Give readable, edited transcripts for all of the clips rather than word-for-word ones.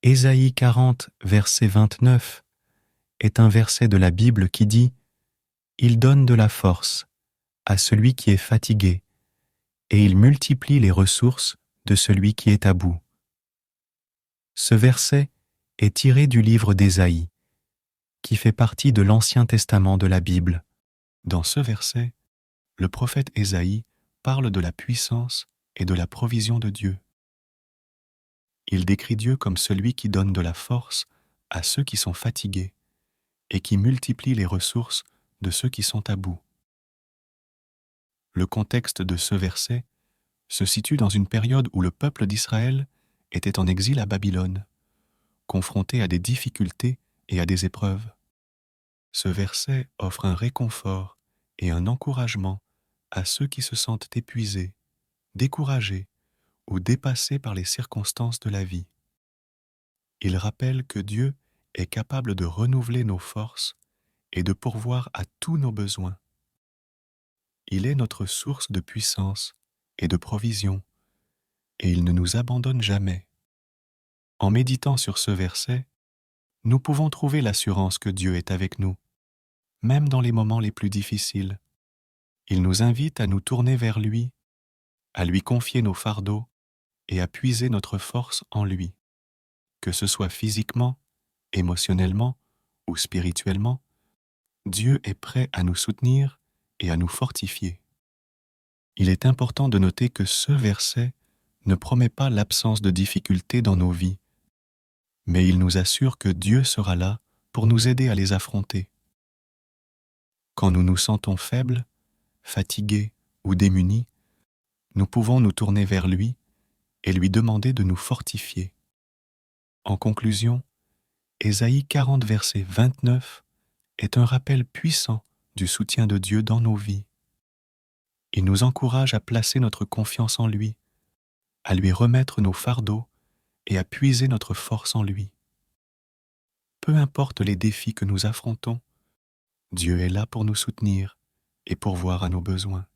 Ésaïe 40, verset 29 est un verset de la Bible qui dit « Il donne de la force à celui qui est fatigué, et il multiplie les ressources de celui qui est à bout. » Ce verset est tiré du livre d'Ésaïe, qui fait partie de l'Ancien Testament de la Bible. Dans ce verset, le prophète Ésaïe parle de la puissance et de la provision de Dieu. Il décrit Dieu comme celui qui donne de la force à ceux qui sont fatigués et qui multiplie les ressources de ceux qui sont à bout. Le contexte de ce verset se situe dans une période où le peuple d'Israël était en exil à Babylone, confronté à des difficultés et à des épreuves. Ce verset offre un réconfort et un encouragement à ceux qui se sentent épuisés, découragés ou dépassés par les circonstances de la vie. Il rappelle que Dieu est capable de renouveler nos forces et de pourvoir à tous nos besoins. Il est notre source de puissance et de provision, et il ne nous abandonne jamais. En méditant sur ce verset, nous pouvons trouver l'assurance que Dieu est avec nous, même dans les moments les plus difficiles. Il nous invite à nous tourner vers lui, à lui confier nos fardeaux et à puiser notre force en lui. Que ce soit physiquement, émotionnellement ou spirituellement, Dieu est prêt à nous soutenir et à nous fortifier. Il est important de noter que ce verset ne promet pas l'absence de difficultés dans nos vies, mais il nous assure que Dieu sera là pour nous aider à les affronter. Quand nous nous sentons faibles, fatigués ou démunis, nous pouvons nous tourner vers lui et lui demander de nous fortifier. En conclusion, Ésaïe 40, verset 29 est un rappel puissant du soutien de Dieu dans nos vies. Il nous encourage à placer notre confiance en lui, à lui remettre nos fardeaux et à puiser notre force en lui. Peu importe les défis que nous affrontons, Dieu est là pour nous soutenir et pourvoir à nos besoins.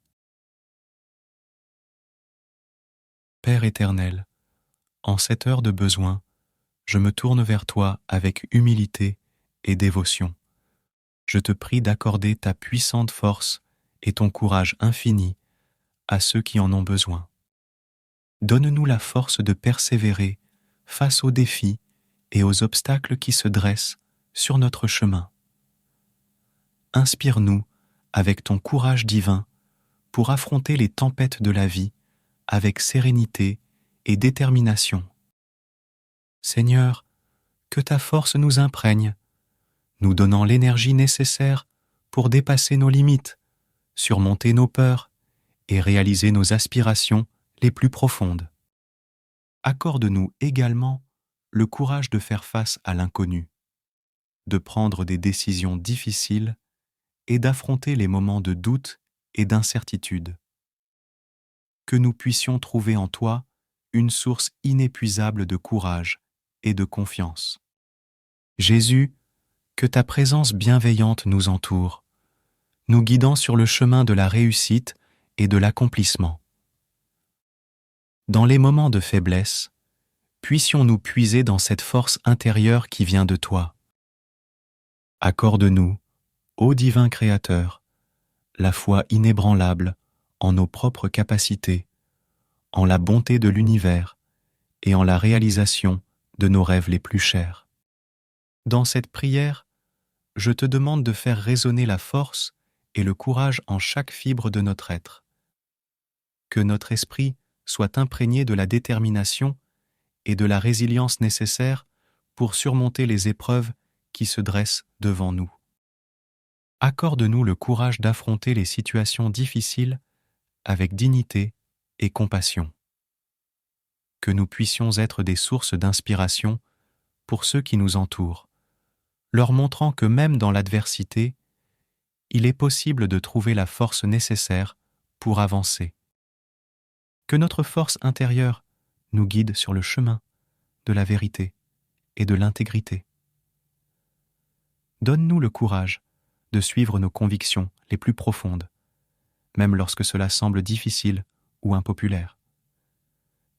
Père éternel, en cette heure de besoin, je me tourne vers toi avec humilité et dévotion. Je te prie d'accorder ta puissante force et ton courage infini à ceux qui en ont besoin. Donne-nous la force de persévérer face aux défis et aux obstacles qui se dressent sur notre chemin. Inspire-nous avec ton courage divin pour affronter les tempêtes de la vie avec sérénité et détermination. Seigneur, que ta force nous imprègne, nous donnant l'énergie nécessaire pour dépasser nos limites, surmonter nos peurs et réaliser nos aspirations les plus profondes. Accorde-nous également le courage de faire face à l'inconnu, de prendre des décisions difficiles et d'affronter les moments de doute et d'incertitude. Que nous puissions trouver en toi une source inépuisable de courage et de confiance. Jésus, que ta présence bienveillante nous entoure, nous guidant sur le chemin de la réussite et de l'accomplissement. Dans les moments de faiblesse, puissions-nous puiser dans cette force intérieure qui vient de toi. Accorde-nous, ô divin Créateur, la foi inébranlable en nos propres capacités, en la bonté de l'univers et en la réalisation de nos rêves les plus chers. Dans cette prière, je te demande de faire résonner la force et le courage en chaque fibre de notre être. Que notre esprit soit imprégné de la détermination et de la résilience nécessaires pour surmonter les épreuves qui se dressent devant nous. Accorde-nous le courage d'affronter les situations difficiles avec dignité et compassion. Que nous puissions être des sources d'inspiration pour ceux qui nous entourent, leur montrant que même dans l'adversité, il est possible de trouver la force nécessaire pour avancer. Que notre force intérieure nous guide sur le chemin de la vérité et de l'intégrité. Donne-nous le courage de suivre nos convictions les plus profondes, même lorsque cela semble difficile ou impopulaire.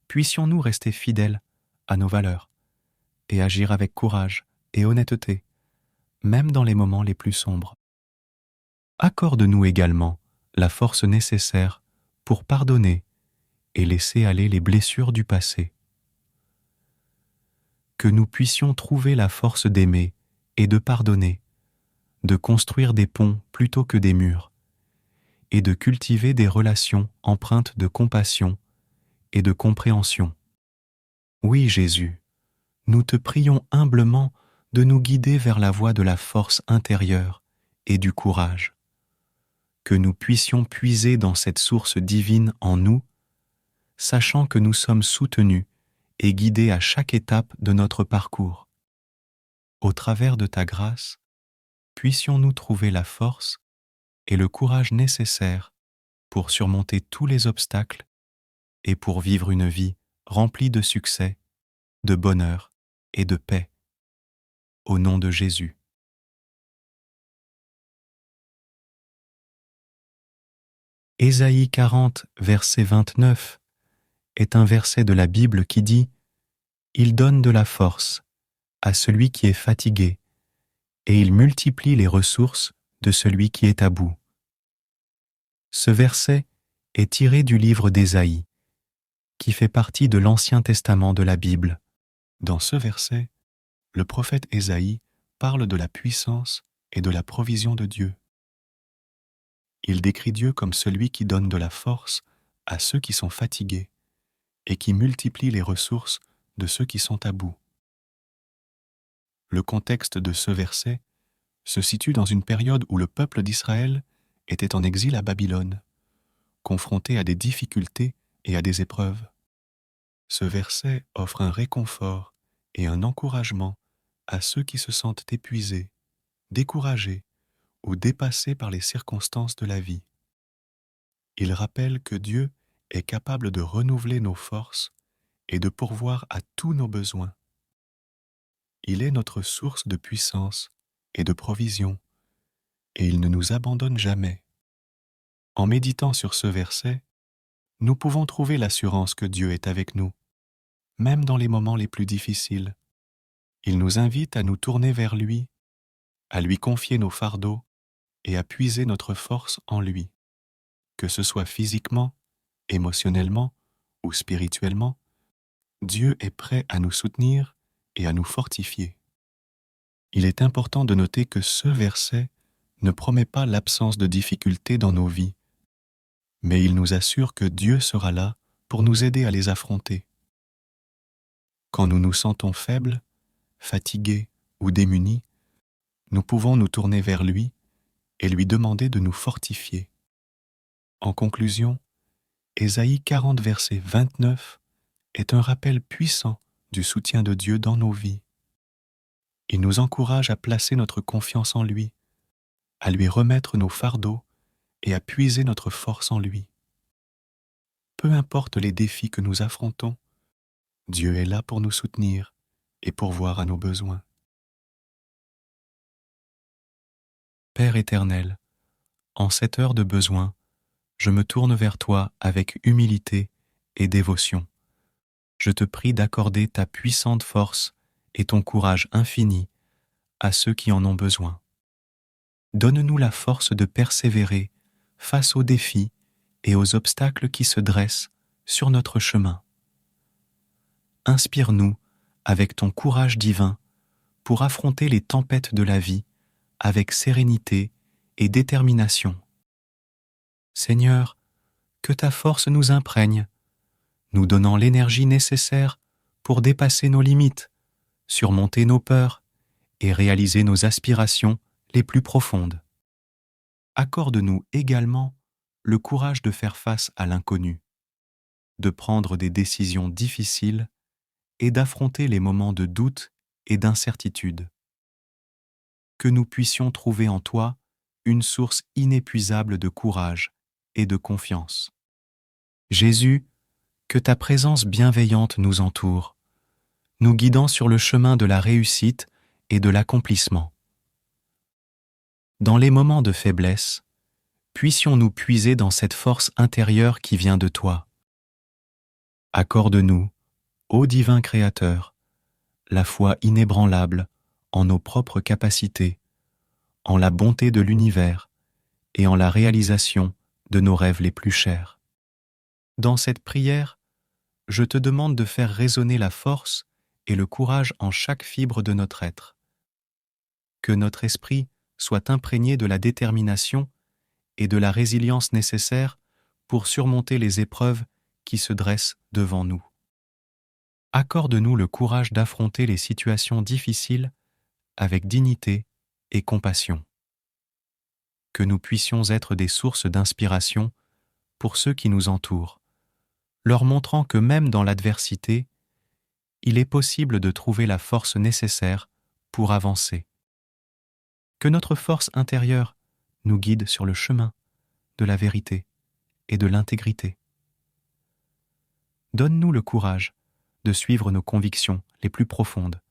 Puissions-nous rester fidèles à nos valeurs et agir avec courage et honnêteté, même dans les moments les plus sombres. Accorde-nous également la force nécessaire pour pardonner et laisser aller les blessures du passé. Que nous puissions trouver la force d'aimer et de pardonner, de construire des ponts plutôt que des murs, et de cultiver des relations empreintes de compassion et de compréhension. Oui, Jésus, nous te prions humblement de nous guider vers la voie de la force intérieure et du courage. Que nous puissions puiser dans cette source divine en nous, sachant que nous sommes soutenus et guidés à chaque étape de notre parcours. Au travers de ta grâce, puissions-nous trouver la force et le courage nécessaires pour surmonter tous les obstacles et pour vivre une vie remplie de succès, de bonheur et de paix. Au nom de Jésus. Ésaïe 40, verset 29 est un verset de la Bible qui dit « Il donne de la force à celui qui est fatigué, et il multiplie les ressources de celui qui est à bout. » Ce verset est tiré du livre d'Ésaïe, qui fait partie de l'Ancien Testament de la Bible. Dans ce verset, le prophète Ésaïe parle de la puissance et de la provision de Dieu. Il décrit Dieu comme celui qui donne de la force à ceux qui sont fatigués et qui multiplie les ressources de ceux qui sont à bout. Le contexte de ce verset se situe dans une période où le peuple d'Israël était en exil à Babylone, confronté à des difficultés et à des épreuves. Ce verset offre un réconfort et un encouragement à ceux qui se sentent épuisés, découragés ou dépassés par les circonstances de la vie. Il rappelle que Dieu est capable de renouveler nos forces et de pourvoir à tous nos besoins. Il est notre source de puissance et de provision, et il ne nous abandonne jamais. En méditant sur ce verset, nous pouvons trouver l'assurance que Dieu est avec nous, même dans les moments les plus difficiles. Il nous invite à nous tourner vers lui, à lui confier nos fardeaux et à puiser notre force en lui. Que ce soit physiquement, émotionnellement ou spirituellement, Dieu est prêt à nous soutenir et à nous fortifier. Il est important de noter que ce verset ne promet pas l'absence de difficultés dans nos vies, mais il nous assure que Dieu sera là pour nous aider à les affronter. Quand nous nous sentons faibles, fatigués ou démunis, nous pouvons nous tourner vers lui et lui demander de nous fortifier. En conclusion, Ésaïe 40, verset 29 est un rappel puissant du soutien de Dieu dans nos vies. Il nous encourage à placer notre confiance en lui, à lui remettre nos fardeaux et à puiser notre force en lui. Peu importe les défis que nous affrontons, Dieu est là pour nous soutenir et pourvoir à nos besoins. Père éternel, en cette heure de besoin, je me tourne vers toi avec humilité et dévotion. Je te prie d'accorder ta puissante force et ton courage infini à ceux qui en ont besoin. Donne-nous la force de persévérer face aux défis et aux obstacles qui se dressent sur notre chemin. Inspire-nous avec ton courage divin pour affronter les tempêtes de la vie avec sérénité et détermination. Seigneur, que ta force nous imprègne, nous donnant l'énergie nécessaire pour dépasser nos limites, surmonter nos peurs et réaliser nos aspirations les plus profondes. Accorde-nous également le courage de faire face à l'inconnu, de prendre des décisions difficiles et d'affronter les moments de doute et d'incertitude. Que nous puissions trouver en toi une source inépuisable de courage et de confiance. Jésus, que ta présence bienveillante nous entoure, nous guidant sur le chemin de la réussite et de l'accomplissement. Dans les moments de faiblesse, puissions-nous puiser dans cette force intérieure qui vient de toi. Accorde-nous, ô divin Créateur, la foi inébranlable en nos propres capacités, en la bonté de l'univers et en la réalisation de nos rêves les plus chers. Dans cette prière, je te demande de faire résonner la force et le courage en chaque fibre de notre être. Que notre esprit soit imprégné de la détermination et de la résilience nécessaires pour surmonter les épreuves qui se dressent devant nous. Accorde-nous le courage d'affronter les situations difficiles avec dignité et compassion. Que nous puissions être des sources d'inspiration pour ceux qui nous entourent, leur montrant que même dans l'adversité, il est possible de trouver la force nécessaire pour avancer. Que notre force intérieure nous guide sur le chemin de la vérité et de l'intégrité. Donne-nous le courage de suivre nos convictions les plus profondes,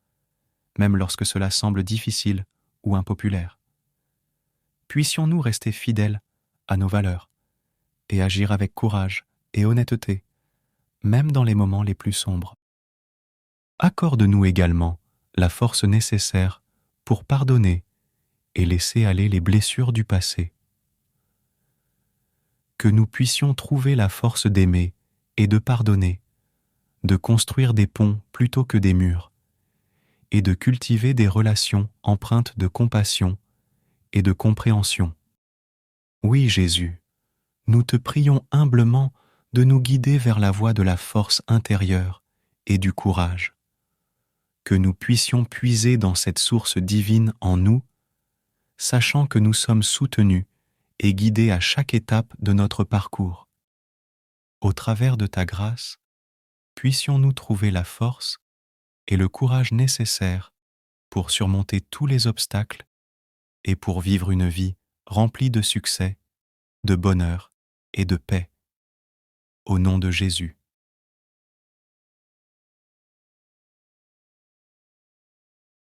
même lorsque cela semble difficile ou impopulaire. Puissions-nous rester fidèles à nos valeurs et agir avec courage et honnêteté, même dans les moments les plus sombres. Accorde-nous également la force nécessaire pour pardonner et laisser aller les blessures du passé. Que nous puissions trouver la force d'aimer et de pardonner, de construire des ponts plutôt que des murs, et de cultiver des relations empreintes de compassion et de compréhension. Oui, Jésus, nous te prions humblement de nous guider vers la voie de la force intérieure et du courage. Que nous puissions puiser dans cette source divine en nous, sachant que nous sommes soutenus et guidés à chaque étape de notre parcours. Au travers de ta grâce, puissions-nous trouver la force et le courage nécessaires pour surmonter tous les obstacles et pour vivre une vie remplie de succès, de bonheur et de paix. Au nom de Jésus.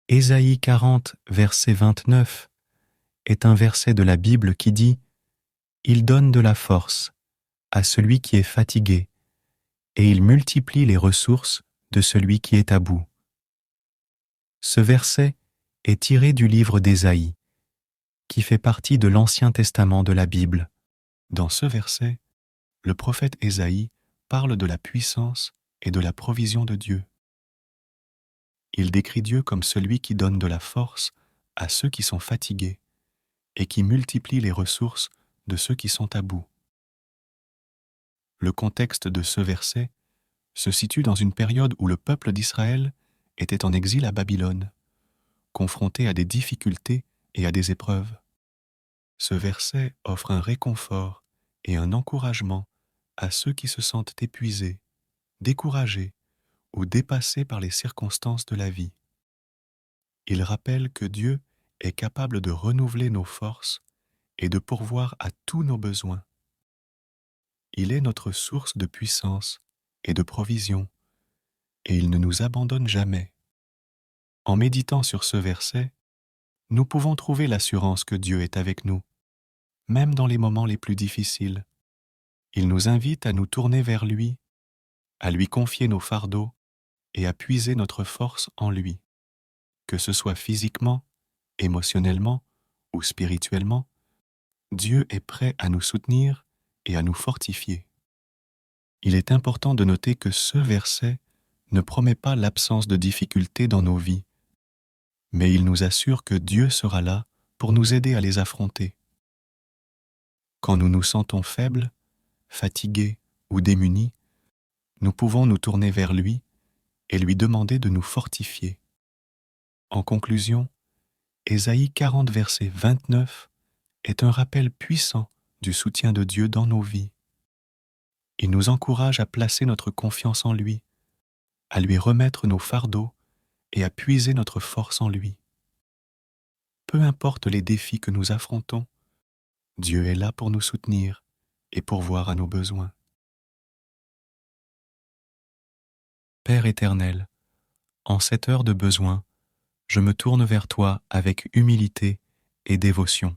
Ésaïe 40, verset 29 est un verset de la Bible qui dit « Il donne de la force à celui qui est fatigué et il multiplie les ressources de celui qui est à bout. » Ce verset est tiré du livre d'Ésaïe, qui fait partie de l'Ancien Testament de la Bible. Dans ce verset, le prophète Ésaïe parle de la puissance et de la provision de Dieu. Il décrit Dieu comme celui qui donne de la force à ceux qui sont fatigués et qui multiplie les ressources de ceux qui sont à bout. Le contexte de ce verset se situe dans une période où le peuple d'Israël était en exil à Babylone, confronté à des difficultés et à des épreuves. Ce verset offre un réconfort et un encouragement à ceux qui se sentent épuisés, découragés ou dépassés par les circonstances de la vie. Il rappelle que Dieu est capable de renouveler nos forces et de pourvoir à tous nos besoins. Il est notre source de puissance et de provision, et il ne nous abandonne jamais. En méditant sur ce verset, nous pouvons trouver l'assurance que Dieu est avec nous, même dans les moments les plus difficiles. Il nous invite à nous tourner vers lui, à lui confier nos fardeaux et à puiser notre force en lui. Que ce soit physiquement, émotionnellement ou spirituellement, Dieu est prêt à nous soutenir et à nous fortifier. Il est important de noter que ce verset ne promet pas l'absence de difficultés dans nos vies, mais il nous assure que Dieu sera là pour nous aider à les affronter. Quand nous nous sentons faibles, fatigués ou démunis, nous pouvons nous tourner vers lui et lui demander de nous fortifier. En conclusion, Ésaïe 40, verset 29 est un rappel puissant du soutien de Dieu dans nos vies. Il nous encourage à placer notre confiance en lui, à lui remettre nos fardeaux et à puiser notre force en lui. Peu importe les défis que nous affrontons, Dieu est là pour nous soutenir et pourvoir à nos besoins. Père éternel, en cette heure de besoin, je me tourne vers toi avec humilité et dévotion.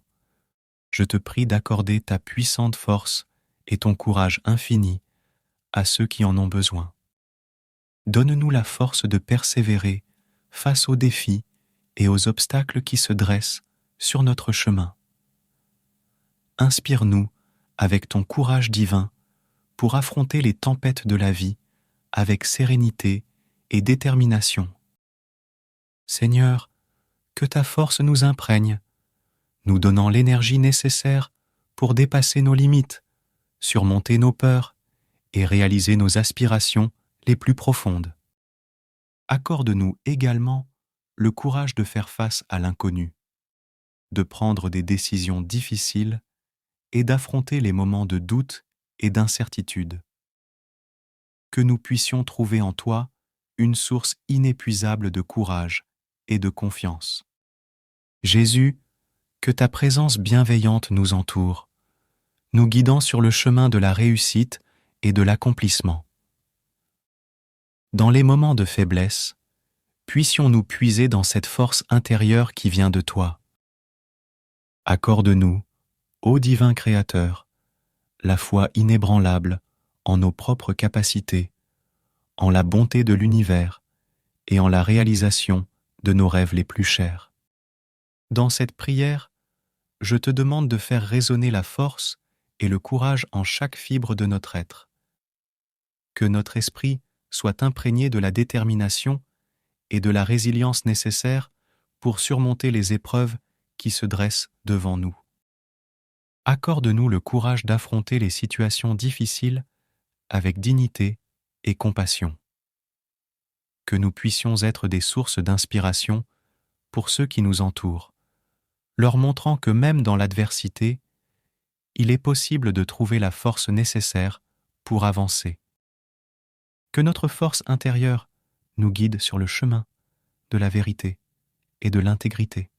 Je te prie d'accorder ta puissante force et ton courage infini à ceux qui en ont besoin. Donne-nous la force de persévérer face aux défis et aux obstacles qui se dressent sur notre chemin. Inspire-nous avec ton courage divin pour affronter les tempêtes de la vie avec sérénité et détermination. Seigneur, que ta force nous imprègne, nous donnant l'énergie nécessaire pour dépasser nos limites, surmonter nos peurs et réaliser nos aspirations les plus profondes. Accorde-nous également le courage de faire face à l'inconnu, de prendre des décisions difficiles et d'affronter les moments de doute et d'incertitude. Que nous puissions trouver en toi une source inépuisable de courage et de confiance. Jésus, que ta présence bienveillante nous entoure, nous guidant sur le chemin de la réussite et de l'accomplissement. Dans les moments de faiblesse, puissions-nous puiser dans cette force intérieure qui vient de toi. Accorde-nous, ô divin Créateur, la foi inébranlable en nos propres capacités, en la bonté de l'univers et en la réalisation de nos rêves les plus chers. Dans cette prière, je te demande de faire résonner la force et le courage en chaque fibre de notre être. Que notre esprit soit imprégné de la détermination et de la résilience nécessaires pour surmonter les épreuves qui se dressent devant nous. Accorde-nous le courage d'affronter les situations difficiles avec dignité et compassion. Que nous puissions être des sources d'inspiration pour ceux qui nous entourent, leur montrant que même dans l'adversité, il est possible de trouver la force nécessaire pour avancer. Que notre force intérieure nous guide sur le chemin de la vérité et de l'intégrité.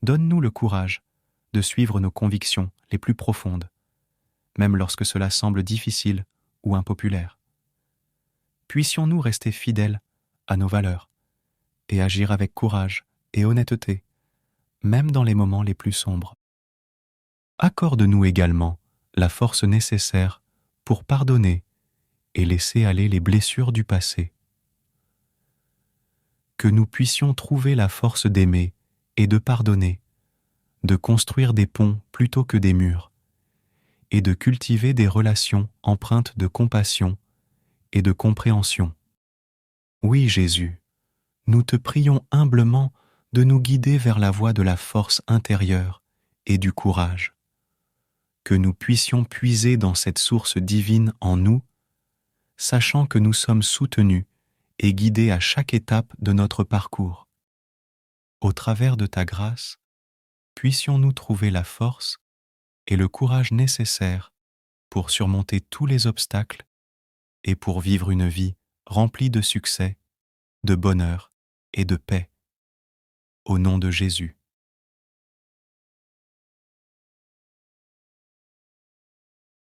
Donne-nous le courage de suivre nos convictions les plus profondes, même lorsque cela semble difficile ou impopulaire. Puissions-nous rester fidèles à nos valeurs et agir avec courage et honnêteté, même dans les moments les plus sombres. Accorde-nous également la force nécessaire pour pardonner et laisser aller les blessures du passé. Que nous puissions trouver la force d'aimer et de pardonner, de construire des ponts plutôt que des murs, et de cultiver des relations empreintes de compassion et de compréhension. Oui, Jésus, nous te prions humblement de nous guider vers la voie de la force intérieure et du courage. Que nous puissions puiser dans cette source divine en nous, sachant que nous sommes soutenus et guidés à chaque étape de notre parcours. Au travers de ta grâce, puissions-nous trouver la force et le courage nécessaires pour surmonter tous les obstacles et pour vivre une vie remplie de succès, de bonheur et de paix. Au nom de Jésus.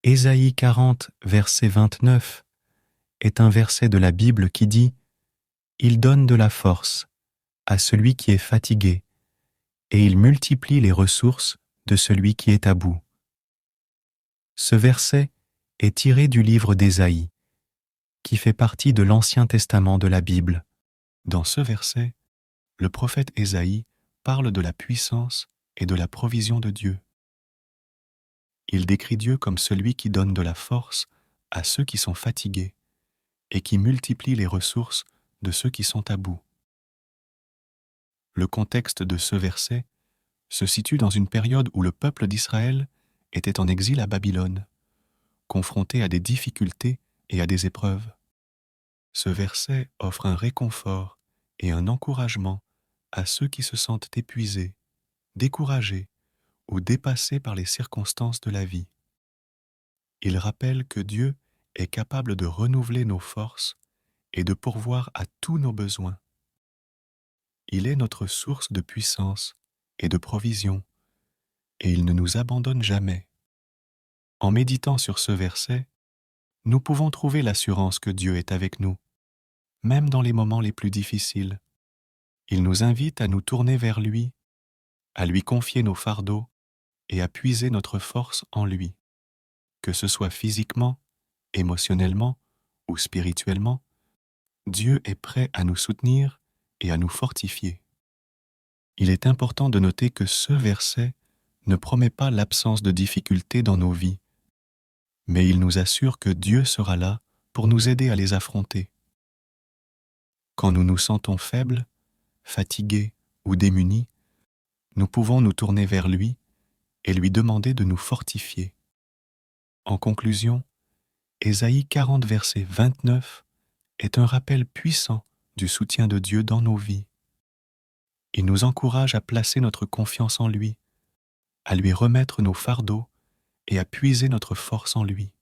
Ésaïe 40, verset 29 est un verset de la Bible qui dit « Il donne de la force à celui qui est fatigué, et il multiplie les ressources de celui qui est à bout. » Ce verset est tiré du livre d'Ésaïe, qui fait partie de l'Ancien Testament de la Bible. Dans ce verset, le prophète Ésaïe parle de la puissance et de la provision de Dieu. Il décrit Dieu comme celui qui donne de la force à ceux qui sont fatigués et qui multiplie les ressources de ceux qui sont à bout. Le contexte de ce verset se situe dans une période où le peuple d'Israël était en exil à Babylone, confronté à des difficultés et à des épreuves. Ce verset offre un réconfort et un encouragement à ceux qui se sentent épuisés, découragés ou dépassés par les circonstances de la vie. Il rappelle que Dieu est capable de renouveler nos forces et de pourvoir à tous nos besoins. Il est notre source de puissance et de provision, et il ne nous abandonne jamais. En méditant sur ce verset, nous pouvons trouver l'assurance que Dieu est avec nous, même dans les moments les plus difficiles. Il nous invite à nous tourner vers lui, à lui confier nos fardeaux et à puiser notre force en lui, que ce soit physiquement, émotionnellement ou spirituellement. Dieu est prêt à nous soutenir et à nous fortifier. Il est important de noter que ce verset ne promet pas l'absence de difficultés dans nos vies, mais il nous assure que Dieu sera là pour nous aider à les affronter. Quand nous nous sentons faibles, fatigués ou démunis, nous pouvons nous tourner vers lui et lui demander de nous fortifier. En conclusion, Ésaïe 40, verset 29 est un rappel puissant du soutien de Dieu dans nos vies. Il nous encourage à placer notre confiance en lui, à lui remettre nos fardeaux et à puiser notre force en lui.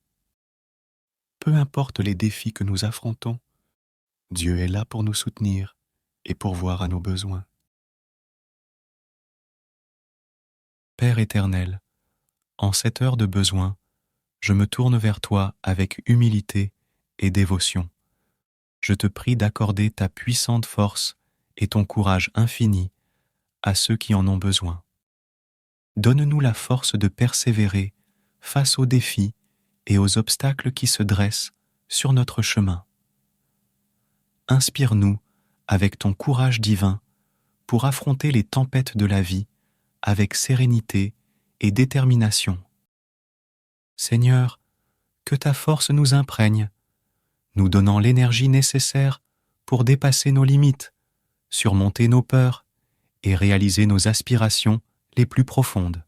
Peu importe les défis que nous affrontons, Dieu est là pour nous soutenir et pourvoir à nos besoins. Père éternel, en cette heure de besoin, je me tourne vers toi avec humilité et dévotion. Je te prie d'accorder ta puissante force et ton courage infini à ceux qui en ont besoin. Donne-nous la force de persévérer face aux défis et aux obstacles qui se dressent sur notre chemin. Inspire-nous avec ton courage divin pour affronter les tempêtes de la vie avec sérénité et détermination. Seigneur, que ta force nous imprègne, nous donnant l'énergie nécessaire pour dépasser nos limites, surmonter nos peurs et réaliser nos aspirations les plus profondes.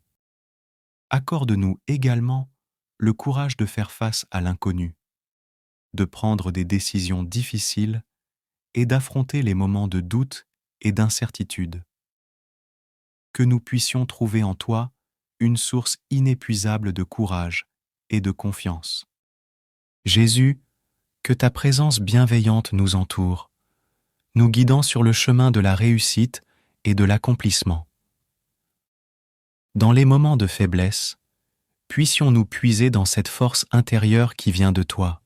Accorde-nous également le courage de faire face à l'inconnu, de prendre des décisions difficiles et d'affronter les moments de doute et d'incertitude. Que nous puissions trouver en toi une source inépuisable de courage et de confiance. Jésus, que ta présence bienveillante nous entoure, nous guidant sur le chemin de la réussite et de l'accomplissement. Dans les moments de faiblesse, puissions-nous puiser dans cette force intérieure qui vient de toi.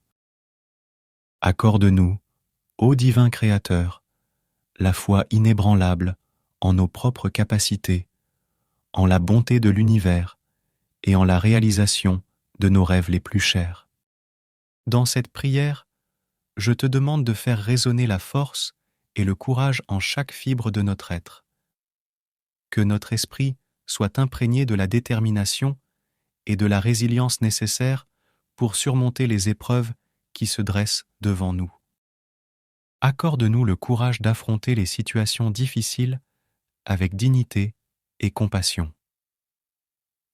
Accorde-nous, ô divin Créateur, la foi inébranlable en nos propres capacités, en la bonté de l'univers et en la réalisation de nos rêves les plus chers. Dans cette prière, je te demande de faire résonner la force et le courage en chaque fibre de notre être. Que notre esprit soit imprégné de la détermination et de la résilience nécessaires pour surmonter les épreuves qui se dressent devant nous. Accorde-nous le courage d'affronter les situations difficiles avec dignité et compassion.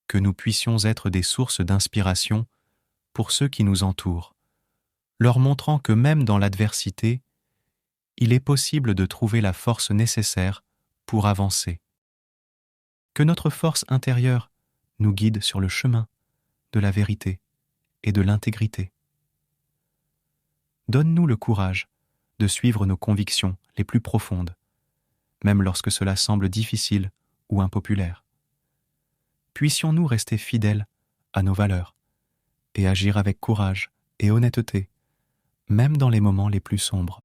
Que nous puissions être des sources d'inspiration pour ceux qui nous entourent, leur montrant que même dans l'adversité, il est possible de trouver la force nécessaire pour avancer. Que notre force intérieure nous guide sur le chemin de la vérité et de l'intégrité. Donne-nous le courage de suivre nos convictions les plus profondes, même lorsque cela semble difficile ou impopulaire. Puissions-nous rester fidèles à nos valeurs et agir avec courage et honnêteté, même dans les moments les plus sombres.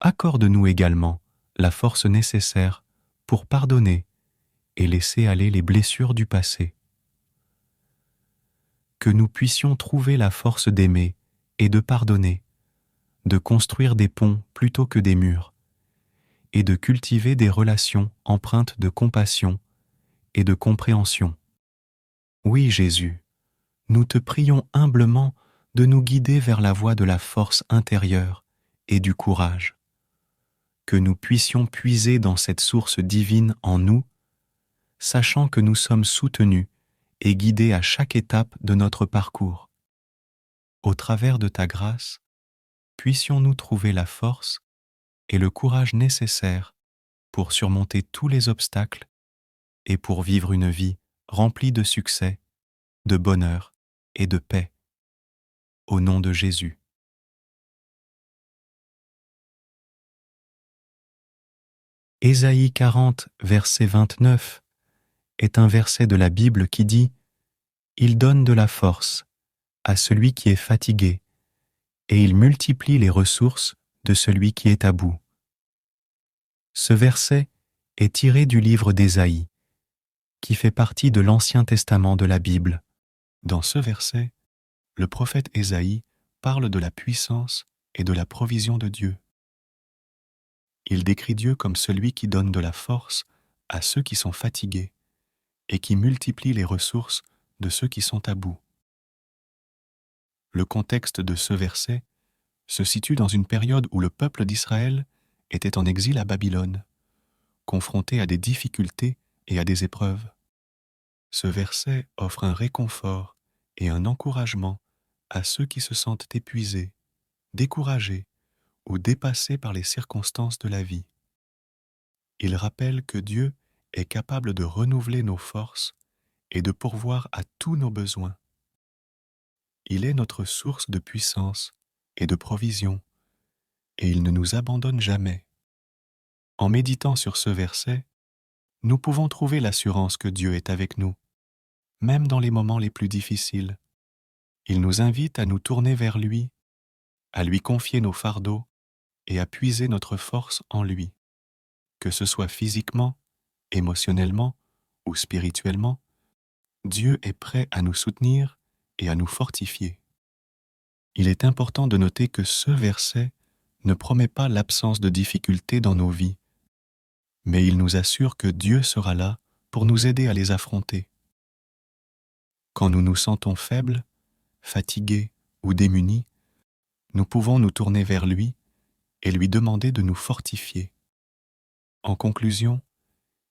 Accorde-nous également la force nécessaire pour pardonner et laisser aller les blessures du passé. Que nous puissions trouver la force d'aimer et de pardonner, de construire des ponts plutôt que des murs, et de cultiver des relations empreintes de compassion et de compréhension. Oui, Jésus, nous te prions humblement de nous guider vers la voie de la force intérieure et du courage. Que nous puissions puiser dans cette source divine en nous, sachant que nous sommes soutenus et guidés à chaque étape de notre parcours. Au travers de ta grâce, puissions-nous trouver la force et le courage nécessaires pour surmonter tous les obstacles et pour vivre une vie remplie de succès, de bonheur et de paix. Au nom de Jésus. Ésaïe 40, verset 29 est un verset de la Bible qui dit « Il donne de la force à celui qui est fatigué, et il multiplie les ressources de celui qui est à bout. » Ce verset est tiré du livre d'Ésaïe, qui fait partie de l'Ancien Testament de la Bible. Dans ce verset, le prophète Ésaïe parle de la puissance et de la provision de Dieu. Il décrit Dieu comme celui qui donne de la force à ceux qui sont fatigués et qui multiplie les ressources de ceux qui sont à bout. Le contexte de ce verset se situe dans une période où le peuple d'Israël était en exil à Babylone, confronté à des difficultés et à des épreuves. Ce verset offre un réconfort et un encouragement à ceux qui se sentent épuisés, découragés ou dépassés par les circonstances de la vie. Il rappelle que Dieu est capable de renouveler nos forces et de pourvoir à tous nos besoins. Il est notre source de puissance et de provision, et il ne nous abandonne jamais. En méditant sur ce verset, nous pouvons trouver l'assurance que Dieu est avec nous, même dans les moments les plus difficiles. Il nous invite à nous tourner vers lui, à lui confier nos fardeaux et à puiser notre force en lui. Que ce soit physiquement, émotionnellement ou spirituellement, Dieu est prêt à nous soutenir et à nous fortifier. Il est important de noter que ce verset ne promet pas l'absence de difficultés dans nos vies, mais il nous assure que Dieu sera là pour nous aider à les affronter. Quand nous nous sentons faibles, fatigués ou démunis, nous pouvons nous tourner vers lui et lui demander de nous fortifier. En conclusion,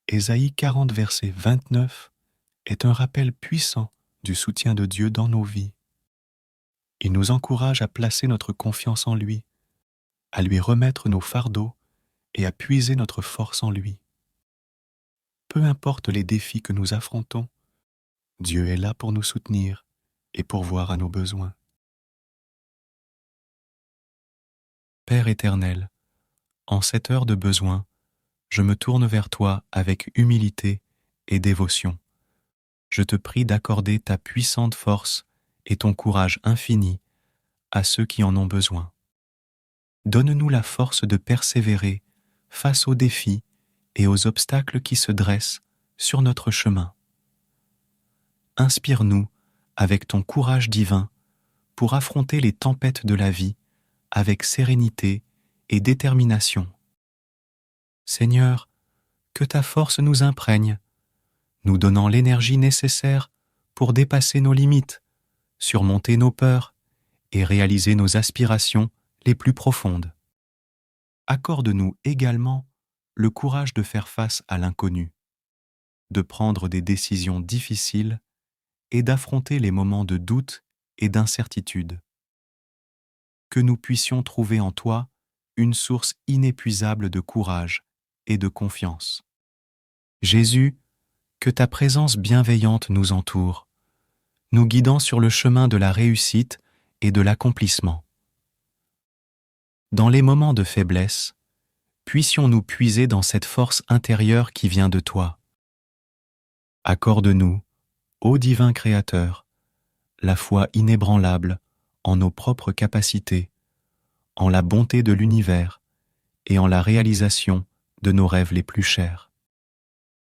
Ésaïe 40, verset 29 est un rappel puissant du soutien de Dieu dans nos vies. Il nous encourage à placer notre confiance en lui, à lui remettre nos fardeaux et à puiser notre force en lui. Peu importe les défis que nous affrontons, Dieu est là pour nous soutenir et pourvoir à nos besoins. Père éternel, en cette heure de besoin, je me tourne vers toi avec humilité et dévotion. Je te prie d'accorder ta puissante force et ton courage infini à ceux qui en ont besoin. Donne-nous la force de persévérer face aux défis et aux obstacles qui se dressent sur notre chemin. Inspire-nous avec ton courage divin pour affronter les tempêtes de la vie avec sérénité et détermination. Seigneur, que ta force nous imprègne, nous donnant l'énergie nécessaire pour dépasser nos limites, surmonter nos peurs et réaliser nos aspirations les plus profondes. Accorde-nous également le courage de faire face à l'inconnu, de prendre des décisions difficiles et d'affronter les moments de doute et d'incertitude. Que nous puissions trouver en toi une source inépuisable de courage et de confiance. Jésus, que ta présence bienveillante nous entoure, nous guidant sur le chemin de la réussite et de l'accomplissement. Dans les moments de faiblesse, puissions-nous puiser dans cette force intérieure qui vient de toi. Accorde-nous, ô divin Créateur, la foi inébranlable en nos propres capacités, en la bonté de l'univers et en la réalisation de nos rêves les plus chers.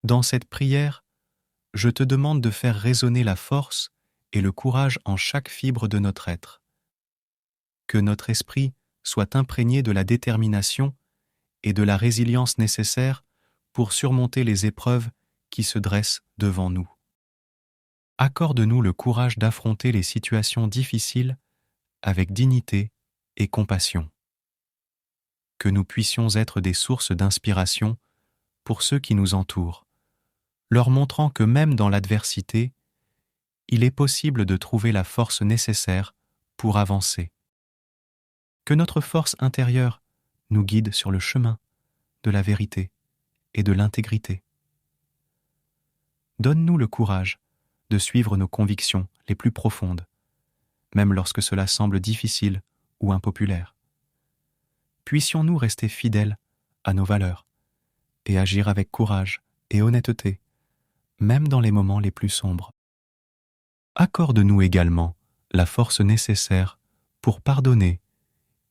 Dans cette prière, je te demande de faire résonner la force et le courage en chaque fibre de notre être. Que notre esprit soit imprégné de la détermination et de la résilience nécessaires pour surmonter les épreuves qui se dressent devant nous. Accorde-nous le courage d'affronter les situations difficiles avec dignité et compassion. Que nous puissions être des sources d'inspiration pour ceux qui nous entourent, leur montrant que même dans l'adversité, il est possible de trouver la force nécessaire pour avancer. Que notre force intérieure nous guide sur le chemin de la vérité et de l'intégrité. Donne-nous le courage de suivre nos convictions les plus profondes, même lorsque cela semble difficile ou impopulaire. Puissions-nous rester fidèles à nos valeurs et agir avec courage et honnêteté, même dans les moments les plus sombres. Accorde-nous également la force nécessaire pour pardonner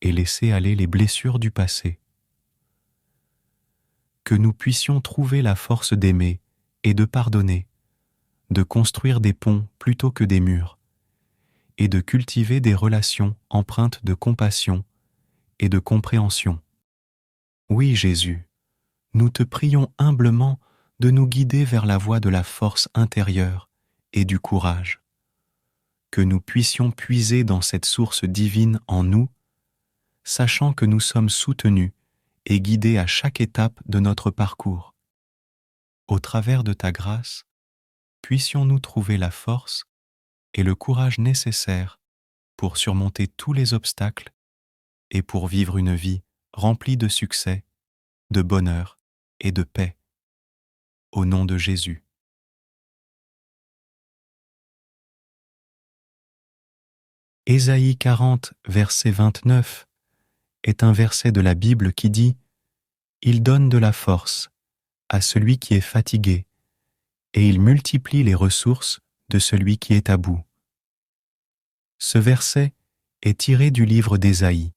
et laisser aller les blessures du passé. Que nous puissions trouver la force d'aimer et de pardonner, de construire des ponts plutôt que des murs, et de cultiver des relations empreintes de compassion et de compréhension. Oui, Jésus, nous te prions humblement de nous guider vers la voie de la force intérieure et du courage, que nous puissions puiser dans cette source divine en nous, sachant que nous sommes soutenus et guidés à chaque étape de notre parcours. Au travers de ta grâce, puissions-nous trouver la force et le courage nécessaires pour surmonter tous les obstacles et pour vivre une vie remplie de succès, de bonheur et de paix. Au nom de Jésus. Ésaïe 40, verset 29 est un verset de la Bible qui dit « Il donne de la force à celui qui est fatigué, et il multiplie les ressources de celui qui est à bout. » Ce verset est tiré du livre d'Ésaïe,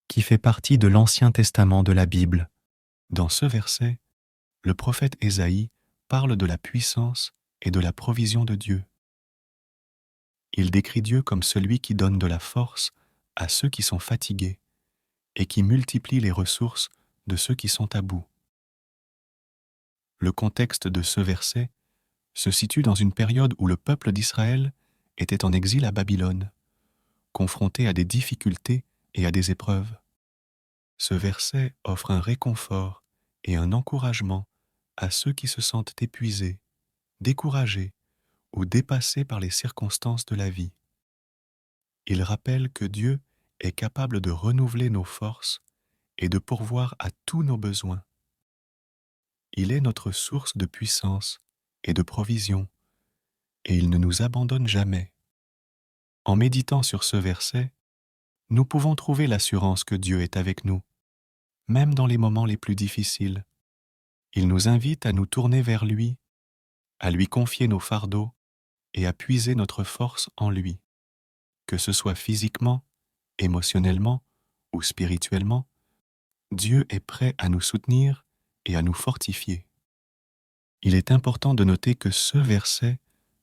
qui fait partie de l'Ancien Testament de la Bible. Dans ce verset, le prophète Ésaïe parle de la puissance et de la provision de Dieu. Il décrit Dieu comme celui qui donne de la force à ceux qui sont fatigués et qui multiplie les ressources de ceux qui sont à bout. Le contexte de ce verset se situe dans une période où le peuple d'Israël était en exil à Babylone, confronté à des difficultés et à des épreuves. Ce verset offre un réconfort et un encouragement à ceux qui se sentent épuisés, découragés ou dépassés par les circonstances de la vie. Il rappelle que Dieu est capable de renouveler nos forces et de pourvoir à tous nos besoins. Il est notre source de puissance et de provision, et il ne nous abandonne jamais. En méditant sur ce verset, nous pouvons trouver l'assurance que Dieu est avec nous, même dans les moments les plus difficiles. Il nous invite à nous tourner vers lui, à lui confier nos fardeaux et à puiser notre force en lui. Que ce soit physiquement, émotionnellement ou spirituellement, Dieu est prêt à nous soutenir et à nous fortifier. Il est important de noter que ce verset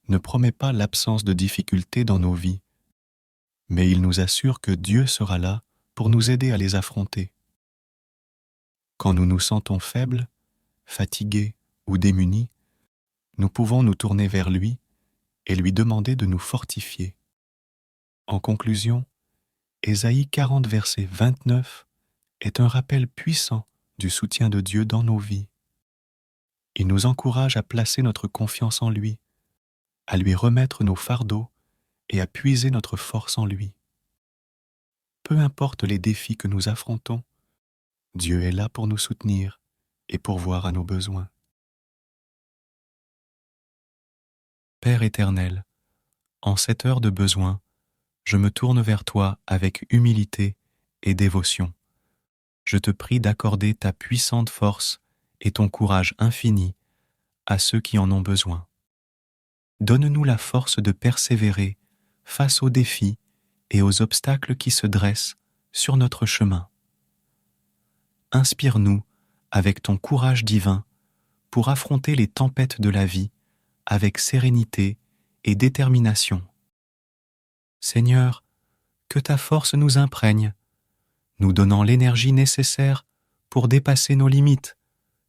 ne promet pas l'absence de difficultés dans nos vies, mais il nous assure que Dieu sera là pour nous aider à les affronter. Quand nous nous sentons faibles, fatigués ou démunis, nous pouvons nous tourner vers lui et lui demander de nous fortifier. En conclusion, Ésaïe 40, verset 29 est un rappel puissant du soutien de Dieu dans nos vies. Il nous encourage à placer notre confiance en lui, à lui remettre nos fardeaux et à puiser notre force en lui. Peu importe les défis que nous affrontons, Dieu est là pour nous soutenir et pourvoir à nos besoins. Père éternel, en cette heure de besoin, je me tourne vers toi avec humilité et dévotion. Je te prie d'accorder ta puissante force et ton courage infini à ceux qui en ont besoin. Donne-nous la force de persévérer face aux défis et aux obstacles qui se dressent sur notre chemin. Inspire-nous avec ton courage divin pour affronter les tempêtes de la vie avec sérénité et détermination. Seigneur, que ta force nous imprègne, nous donnant l'énergie nécessaire pour dépasser nos limites,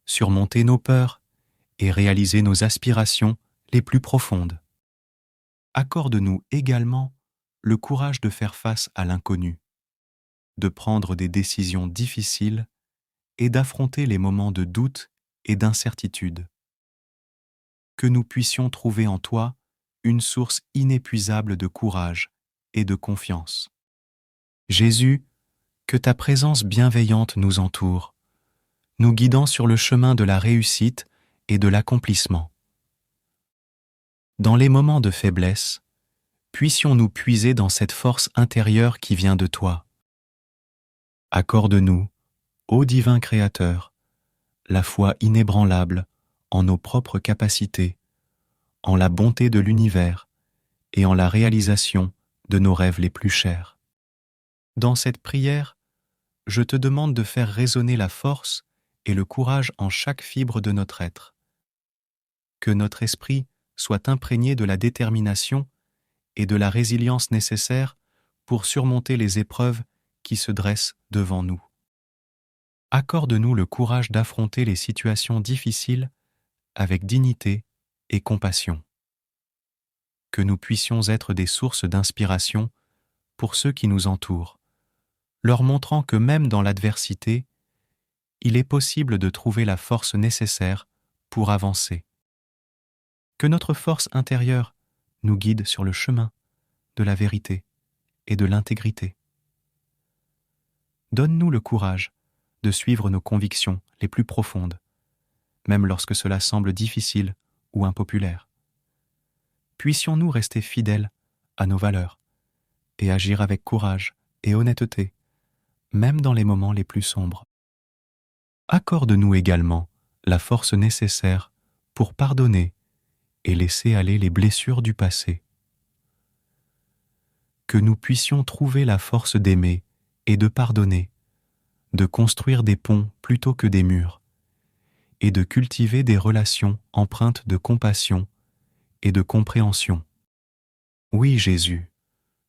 surmonter nos peurs et réaliser nos aspirations les plus profondes. Accorde-nous également le courage de faire face à l'inconnu, de prendre des décisions difficiles et d'affronter les moments de doute et d'incertitude. Que nous puissions trouver en toi une source inépuisable de courage et de confiance. Jésus, que ta présence bienveillante nous entoure, nous guidant sur le chemin de la réussite et de l'accomplissement. Dans les moments de faiblesse, puissions-nous puiser dans cette force intérieure qui vient de toi. Accorde-nous, ô divin Créateur, la foi inébranlable en nos propres capacités, en la bonté de l'univers et en la réalisation de nos rêves les plus chers. Dans cette prière, je te demande de faire résonner la force et le courage en chaque fibre de notre être. Que notre esprit soit imprégné de la détermination et de la résilience nécessaires pour surmonter les épreuves qui se dressent devant nous. Accorde-nous le courage d'affronter les situations difficiles avec dignité et compassion. Que nous puissions être des sources d'inspiration pour ceux qui nous entourent, leur montrant que même dans l'adversité, il est possible de trouver la force nécessaire pour avancer. Que notre force intérieure nous guide sur le chemin de la vérité et de l'intégrité. Donne-nous le courage de suivre nos convictions les plus profondes, même lorsque cela semble difficile ou impopulaire. Puissions-nous rester fidèles à nos valeurs et agir avec courage et honnêteté, même dans les moments les plus sombres. Accorde-nous également la force nécessaire pour pardonner et laisser aller les blessures du passé. Que nous puissions trouver la force d'aimer et de pardonner, de construire des ponts plutôt que des murs, et de cultiver des relations empreintes de compassion et de compréhension. Oui, Jésus,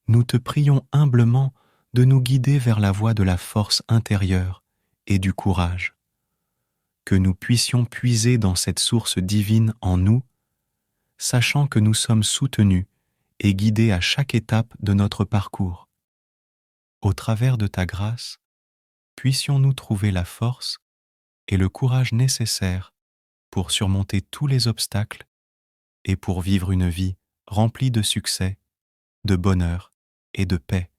nous te prions humblement de nous guider vers la voie de la force intérieure et du courage. Que nous puissions puiser dans cette source divine en nous, sachant que nous sommes soutenus et guidés à chaque étape de notre parcours. Au travers de ta grâce, puissions-nous trouver la force et le courage nécessaires pour surmonter tous les obstacles et pour vivre une vie remplie de succès, de bonheur et de paix.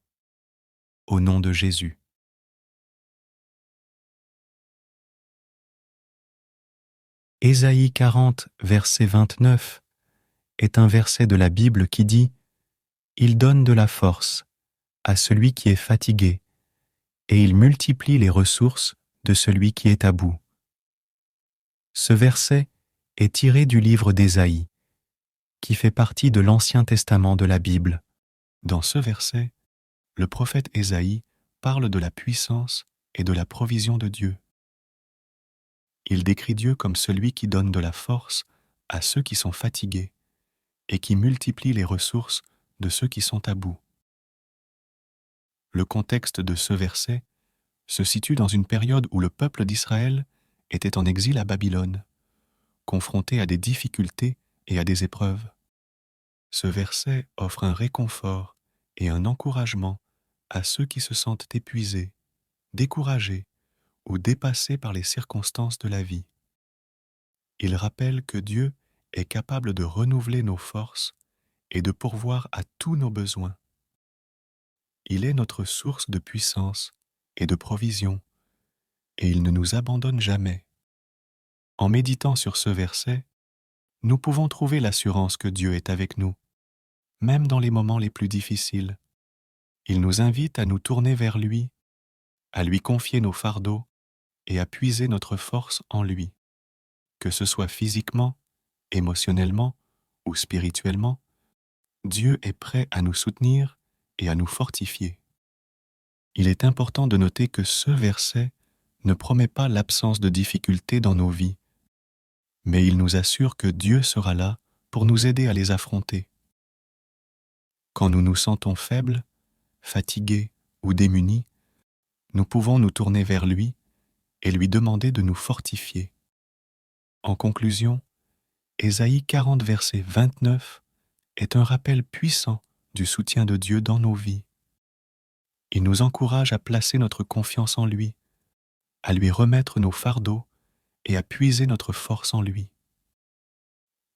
Au nom de Jésus. Ésaïe 40, verset 29 est un verset de la Bible qui dit « Il donne de la force à celui qui est fatigué et il multiplie les ressources de celui qui est à bout. » Ce verset est tiré du livre d'Ésaïe, qui fait partie de l'Ancien Testament de la Bible. Dans ce verset, le prophète Ésaïe parle de la puissance et de la provision de Dieu. Il décrit Dieu comme celui qui donne de la force à ceux qui sont fatigués et qui multiplie les ressources de ceux qui sont à bout. Le contexte de ce verset se situe dans une période où le peuple d'Israël était en exil à Babylone, confronté à des difficultés et à des épreuves. Ce verset offre un réconfort et un encouragement à ceux qui se sentent épuisés, découragés ou dépassés par les circonstances de la vie. Il rappelle que Dieu est capable de renouveler nos forces et de pourvoir à tous nos besoins. Il est notre source de puissance et de provision, et il ne nous abandonne jamais. En méditant sur ce verset, nous pouvons trouver l'assurance que Dieu est avec nous, même dans les moments les plus difficiles. Il nous invite à nous tourner vers lui, à lui confier nos fardeaux et à puiser notre force en lui. Que ce soit physiquement, émotionnellement ou spirituellement, Dieu est prêt à nous soutenir et à nous fortifier. Il est important de noter que ce verset ne promet pas l'absence de difficultés dans nos vies, mais il nous assure que Dieu sera là pour nous aider à les affronter. Quand nous nous sentons faibles, fatigués ou démunis, nous pouvons nous tourner vers lui et lui demander de nous fortifier. En conclusion, Ésaïe 40, verset 29 est un rappel puissant du soutien de Dieu dans nos vies. Il nous encourage à placer notre confiance en lui, à lui remettre nos fardeaux et à puiser notre force en lui.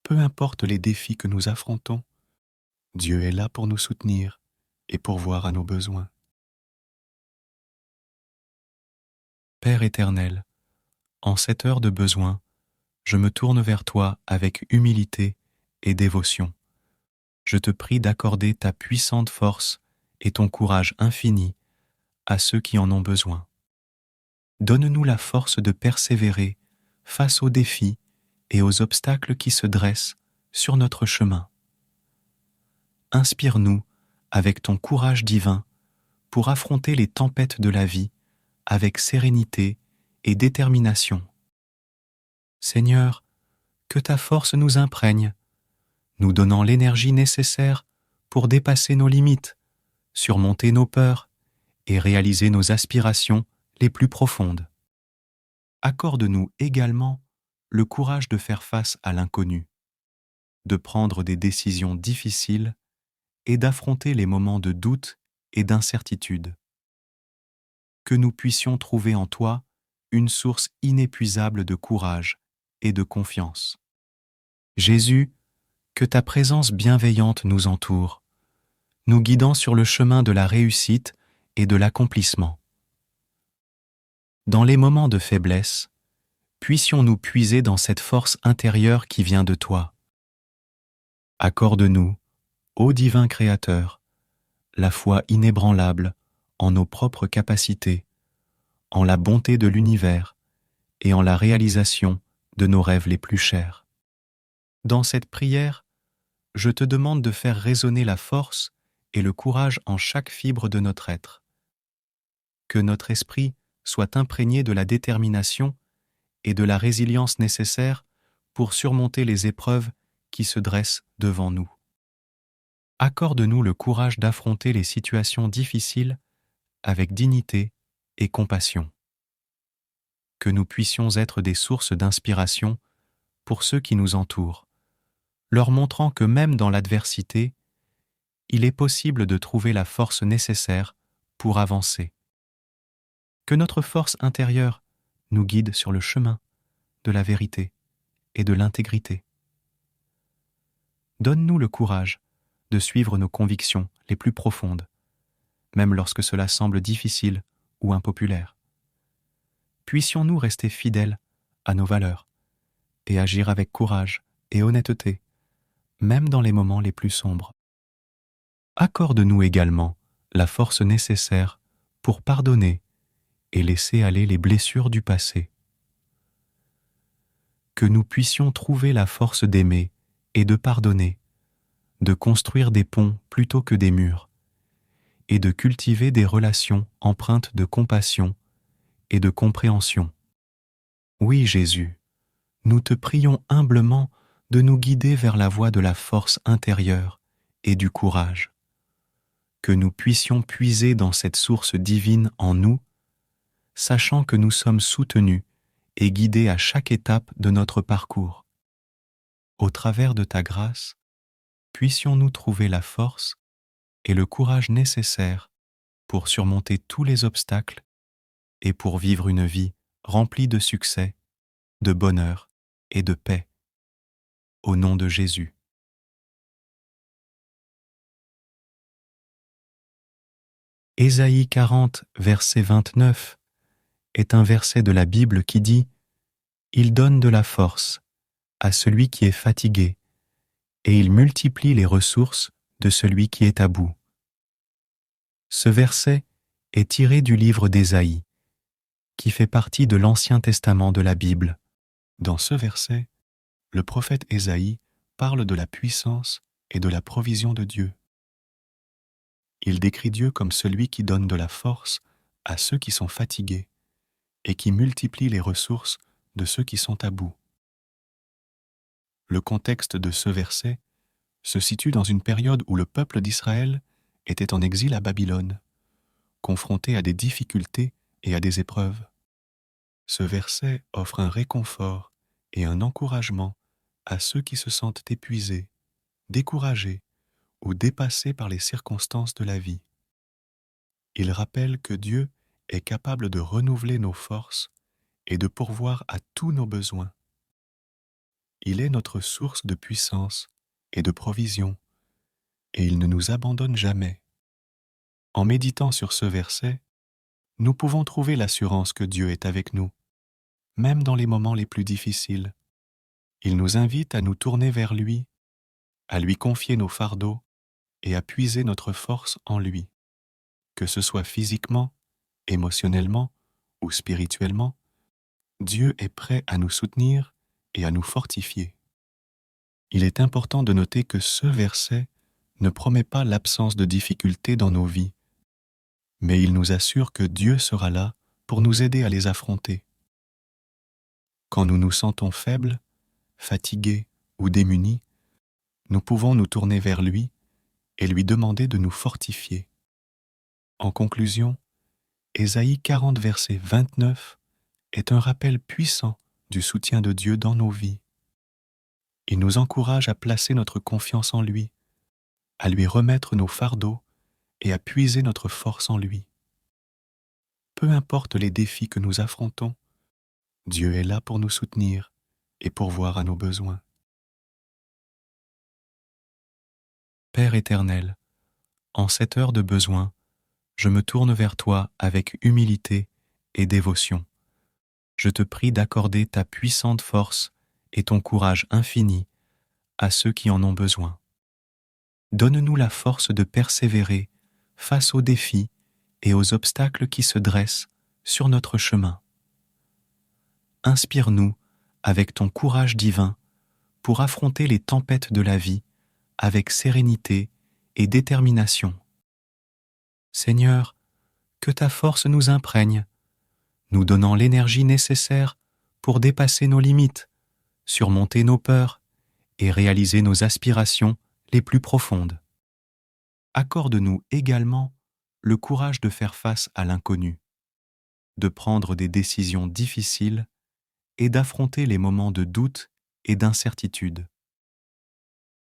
Peu importe les défis que nous affrontons, Dieu est là pour nous soutenir et pourvoir à nos besoins. Père éternel, en cette heure de besoin, je me tourne vers toi avec humilité et dévotion. Je te prie d'accorder ta puissante force et ton courage infini à ceux qui en ont besoin. Donne-nous la force de persévérer face aux défis et aux obstacles qui se dressent sur notre chemin. Inspire-nous avec ton courage divin pour affronter les tempêtes de la vie avec sérénité et détermination. Seigneur, que ta force nous imprègne, nous donnant l'énergie nécessaire pour dépasser nos limites, surmonter nos peurs et réaliser nos aspirations les plus profondes. Accorde-nous également le courage de faire face à l'inconnu, de prendre des décisions difficiles et d'affronter les moments de doute et d'incertitude. Que nous puissions trouver en toi une source inépuisable de courage et de confiance. Jésus, que ta présence bienveillante nous entoure, nous guidant sur le chemin de la réussite et de l'accomplissement. Dans les moments de faiblesse, puissions-nous puiser dans cette force intérieure qui vient de toi. Accorde-nous, ô divin Créateur, la foi inébranlable en nos propres capacités, en la bonté de l'univers et en la réalisation de nos rêves les plus chers. Dans cette prière, je te demande de faire résonner la force et le courage en chaque fibre de notre être. Que notre esprit soit imprégné de la détermination et de la résilience nécessaires pour surmonter les épreuves qui se dressent devant nous. Accorde-nous le courage d'affronter les situations difficiles avec dignité et compassion. Que nous puissions être des sources d'inspiration pour ceux qui nous entourent, leur montrant que même dans l'adversité, il est possible de trouver la force nécessaire pour avancer. Que notre force intérieure nous guide sur le chemin de la vérité et de l'intégrité. Donne-nous le courage de suivre nos convictions les plus profondes, même lorsque cela semble difficile ou impopulaire. Puissions-nous rester fidèles à nos valeurs et agir avec courage et honnêteté, même dans les moments les plus sombres. Accorde-nous également la force nécessaire pour pardonner et laisser aller les blessures du passé. Que nous puissions trouver la force d'aimer et de pardonner, de construire des ponts plutôt que des murs, et de cultiver des relations empreintes de compassion et de compréhension. Oui, Jésus, nous te prions humblement de nous guider vers la voie de la force intérieure et du courage. Que nous puissions puiser dans cette source divine en nous, sachant que nous sommes soutenus et guidés à chaque étape de notre parcours. Au travers de ta grâce, puissions-nous trouver la force et le courage nécessaires pour surmonter tous les obstacles et pour vivre une vie remplie de succès, de bonheur et de paix. Au nom de Jésus. Ésaïe 40, verset 29 est un verset de la Bible qui dit « Il donne de la force à celui qui est fatigué et il multiplie les ressources de celui qui est à bout. » Ce verset est tiré du livre d'Ésaïe, qui fait partie de l'Ancien Testament de la Bible. Dans ce verset, le prophète Ésaïe parle de la puissance et de la provision de Dieu. Il décrit Dieu comme celui qui donne de la force à ceux qui sont fatigués et qui multiplie les ressources de ceux qui sont à bout. Le contexte de ce verset se situe dans une période où le peuple d'Israël était en exil à Babylone, confronté à des difficultés et à des épreuves. Ce verset offre un réconfort et un encouragement à ceux qui se sentent épuisés, découragés ou dépassés par les circonstances de la vie. Il rappelle que Dieu est capable de renouveler nos forces et de pourvoir à tous nos besoins. Il est notre source de puissance et de provision, et il ne nous abandonne jamais. En méditant sur ce verset, nous pouvons trouver l'assurance que Dieu est avec nous, même dans les moments les plus difficiles. Il nous invite à nous tourner vers lui, à lui confier nos fardeaux et à puiser notre force en lui. Que ce soit physiquement, émotionnellement ou spirituellement, Dieu est prêt à nous soutenir et à nous fortifier. Il est important de noter que ce verset ne promet pas l'absence de difficultés dans nos vies, mais il nous assure que Dieu sera là pour nous aider à les affronter. Quand nous nous sentons faibles, fatigués ou démunis, nous pouvons nous tourner vers lui et lui demander de nous fortifier. En conclusion, Ésaïe 40, verset 29 est un rappel puissant du soutien de Dieu dans nos vies. Il nous encourage à placer notre confiance en lui, à lui remettre nos fardeaux et à puiser notre force en lui. Peu importe les défis que nous affrontons, Dieu est là pour nous soutenir et pourvoir à nos besoins. Père éternel, en cette heure de besoin, je me tourne vers toi avec humilité et dévotion. Je te prie d'accorder ta puissante force et ton courage infini à ceux qui en ont besoin. Donne-nous la force de persévérer face aux défis et aux obstacles qui se dressent sur notre chemin. Inspire-nous avec ton courage divin pour affronter les tempêtes de la vie avec sérénité et détermination. Seigneur, que ta force nous imprègne, nous donnant l'énergie nécessaire pour dépasser nos limites, surmonter nos peurs et réaliser nos aspirations les plus profondes. Accorde-nous également le courage de faire face à l'inconnu, de prendre des décisions difficiles et d'affronter les moments de doute et d'incertitude.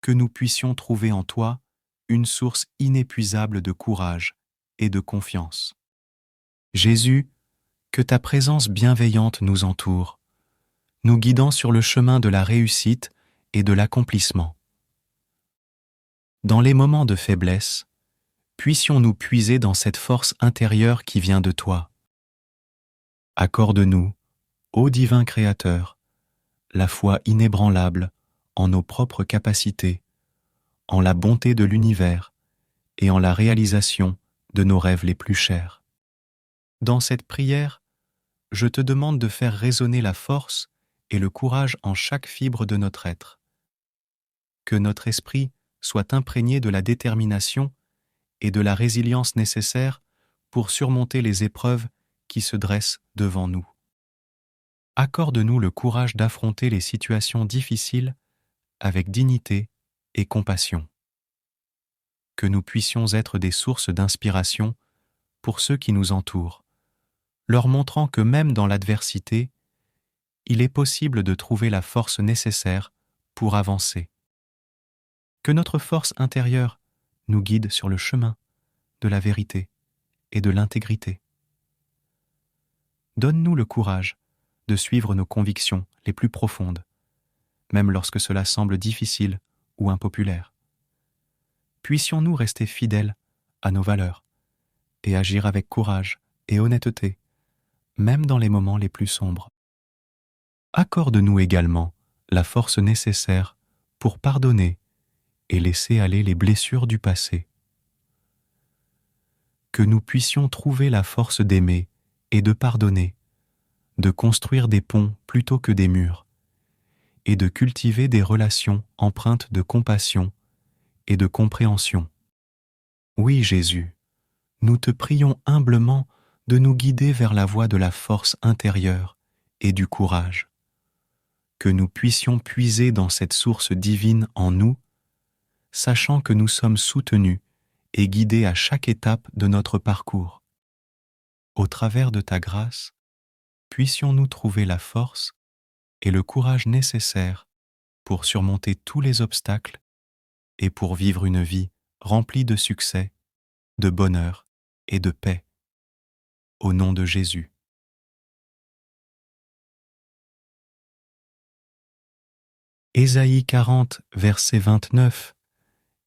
Que nous puissions trouver en toi une source inépuisable de courage et de confiance. Jésus, que ta présence bienveillante nous entoure, nous guidant sur le chemin de la réussite et de l'accomplissement. Dans les moments de faiblesse, puissions-nous puiser dans cette force intérieure qui vient de toi. Accorde-nous, ô divin Créateur, la foi inébranlable en nos propres capacités, en la bonté de l'univers et en la réalisation de nos rêves les plus chers. Dans cette prière, je te demande de faire résonner la force et le courage en chaque fibre de notre être. Que notre esprit soit imprégné de la détermination et de la résilience nécessaires pour surmonter les épreuves qui se dressent devant nous. Accorde-nous le courage d'affronter les situations difficiles avec dignité et compassion. Que nous puissions être des sources d'inspiration pour ceux qui nous entourent, leur montrant que même dans l'adversité, il est possible de trouver la force nécessaire pour avancer. Que notre force intérieure nous guide sur le chemin de la vérité et de l'intégrité. Donne-nous le courage de suivre nos convictions les plus profondes, même lorsque cela semble difficile ou impopulaire. Puissions-nous rester fidèles à nos valeurs et agir avec courage et honnêteté, même dans les moments les plus sombres. Accorde-nous également la force nécessaire pour pardonner et laisser aller les blessures du passé. Que nous puissions trouver la force d'aimer et de pardonner, de construire des ponts plutôt que des murs, et de cultiver des relations empreintes de compassion et de compréhension. Oui, Jésus, nous te prions humblement de nous guider vers la voie de la force intérieure et du courage. Que nous puissions puiser dans cette source divine en nous, sachant que nous sommes soutenus et guidés à chaque étape de notre parcours. Au travers de ta grâce, puissions-nous trouver la force et le courage nécessaires pour surmonter tous les obstacles et pour vivre une vie remplie de succès, de bonheur et de paix. Au nom de Jésus. Ésaïe 40, verset 29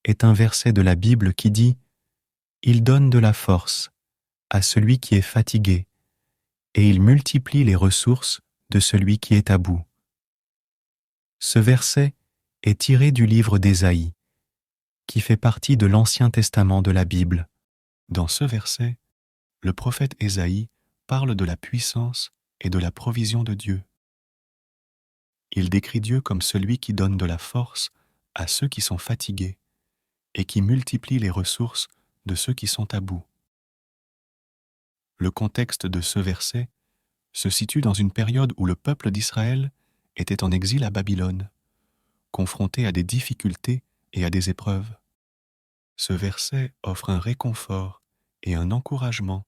est un verset de la Bible qui dit « Il donne de la force à celui qui est fatigué, et il multiplie les ressources de celui qui est à bout. » Ce verset est tiré du livre d'Ésaïe, qui fait partie de l'Ancien Testament de la Bible. Dans ce verset, le prophète Ésaïe parle de la puissance et de la provision de Dieu. Il décrit Dieu comme celui qui donne de la force à ceux qui sont fatigués et qui multiplie les ressources de ceux qui sont à bout. Le contexte de ce verset se situe dans une période où le peuple d'Israël était en exil à Babylone, confronté à des difficultés et à des épreuves. Ce verset offre un réconfort et un encouragement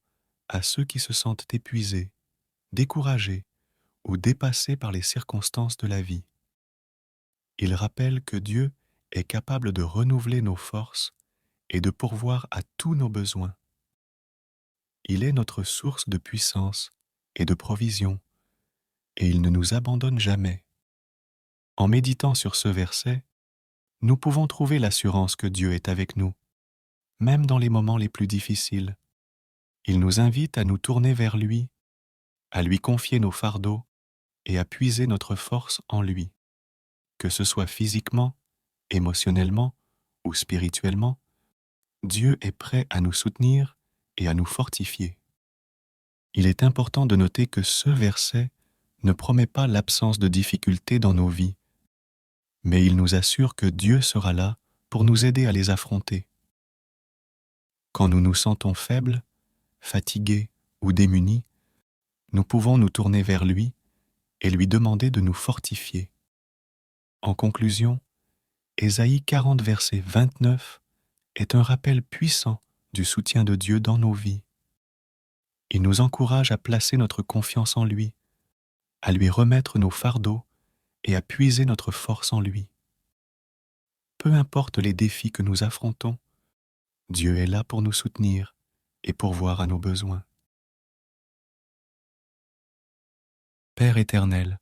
à ceux qui se sentent épuisés, découragés ou dépassés par les circonstances de la vie. Il rappelle que Dieu est capable de renouveler nos forces et de pourvoir à tous nos besoins. Il est notre source de puissance et de provision, et il ne nous abandonne jamais. En méditant sur ce verset, nous pouvons trouver l'assurance que Dieu est avec nous, même dans les moments les plus difficiles. Il nous invite à nous tourner vers lui, à lui confier nos fardeaux et à puiser notre force en lui. Que ce soit physiquement, émotionnellement ou spirituellement, Dieu est prêt à nous soutenir et à nous fortifier. Il est important de noter que ce verset ne promet pas l'absence de difficultés dans nos vies, mais il nous assure que Dieu sera là pour nous aider à les affronter. Quand nous nous sentons faibles, fatigués ou démunis, nous pouvons nous tourner vers lui et lui demander de nous fortifier. En conclusion, Ésaïe 40, verset 29 est un rappel puissant du soutien de Dieu dans nos vies. Il nous encourage à placer notre confiance en lui, à lui remettre nos fardeaux et à puiser notre force en lui. Peu importe les défis que nous affrontons, Dieu est là pour nous soutenir et pourvoir à nos besoins. Père éternel,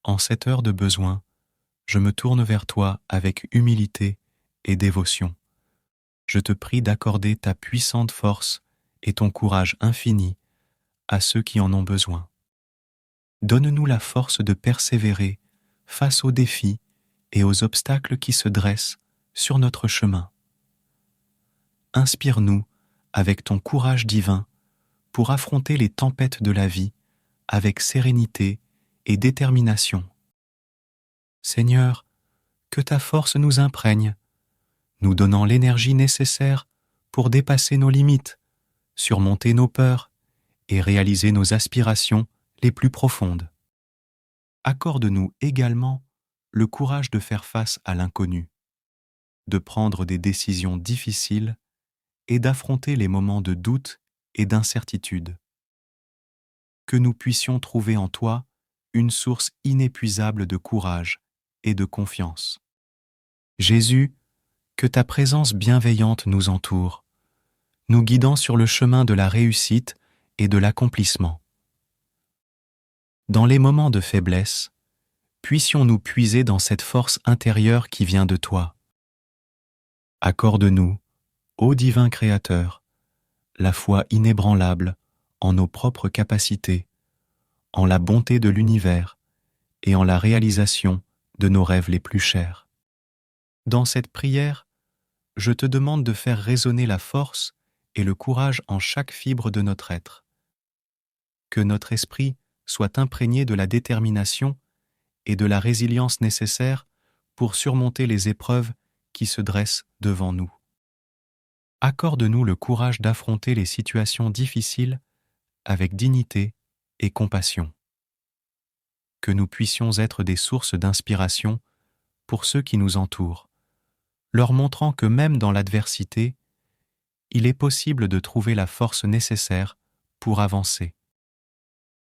en cette heure de besoin, je me tourne vers toi avec humilité et dévotion. Je te prie d'accorder ta puissante force et ton courage infini à ceux qui en ont besoin. Donne-nous la force de persévérer face aux défis et aux obstacles qui se dressent sur notre chemin. Inspire-nous avec ton courage divin pour affronter les tempêtes de la vie avec sérénité et détermination. Seigneur, que ta force nous imprègne, nous donnant l'énergie nécessaire pour dépasser nos limites, surmonter nos peurs et réaliser nos aspirations les plus profondes. Accorde-nous également le courage de faire face à l'inconnu, de prendre des décisions difficiles et d'affronter les moments de doute et d'incertitude. Que nous puissions trouver en toi une source inépuisable de courage et de confiance. Jésus, que ta présence bienveillante nous entoure, nous guidant sur le chemin de la réussite et de l'accomplissement. Dans les moments de faiblesse, puissions-nous puiser dans cette force intérieure qui vient de toi. Accorde-nous, ô divin Créateur, la foi inébranlable en nos propres capacités, en la bonté de l'univers et en la réalisation de nos rêves les plus chers. Dans cette prière, je te demande de faire résonner la force et le courage en chaque fibre de notre être. Que notre esprit soit imprégné de la détermination et de la résilience nécessaires pour surmonter les épreuves qui se dressent devant nous. Accorde-nous le courage d'affronter les situations difficiles avec dignité et compassion. Que nous puissions être des sources d'inspiration pour ceux qui nous entourent, leur montrant que même dans l'adversité, il est possible de trouver la force nécessaire pour avancer.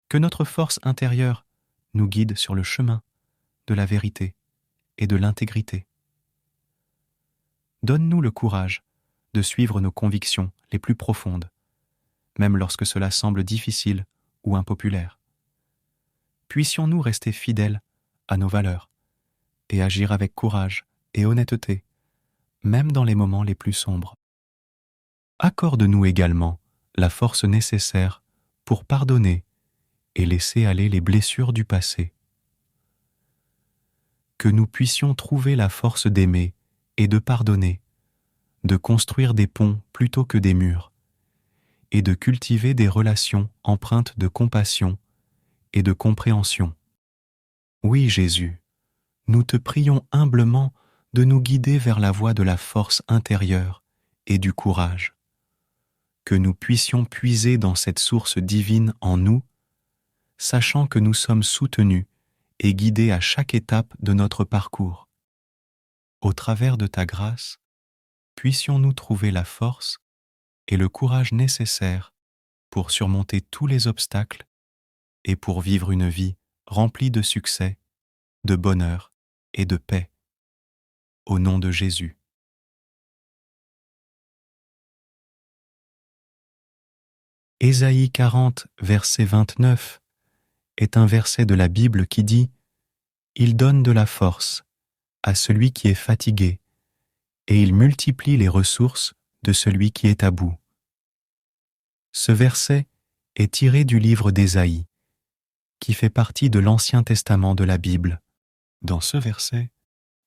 Que notre force intérieure nous guide sur le chemin de la vérité et de l'intégrité. Donne-nous le courage de suivre nos convictions les plus profondes, même lorsque cela semble difficile ou impopulaire. Puissions-nous rester fidèles à nos valeurs et agir avec courage et honnêteté, même dans les moments les plus sombres. Accorde-nous également la force nécessaire pour pardonner et laisser aller les blessures du passé. Que nous puissions trouver la force d'aimer et de pardonner, de construire des ponts plutôt que des murs, et de cultiver des relations empreintes de compassion et de compréhension. Oui, Jésus, nous te prions humblement de nous guider vers la voie de la force intérieure et du courage. Que nous puissions puiser dans cette source divine en nous, sachant que nous sommes soutenus et guidés à chaque étape de notre parcours. Au travers de ta grâce, puissions-nous trouver la force et le courage nécessaires pour surmonter tous les obstacles et pour vivre une vie remplie de succès, de bonheur et de paix. Au nom de Jésus. Ésaïe 40, verset 29 est un verset de la Bible qui dit « Il donne de la force à celui qui est fatigué, et il multiplie les ressources de celui qui est à bout. » Ce verset est tiré du livre d'Ésaïe, qui fait partie de l'Ancien Testament de la Bible. Dans ce verset,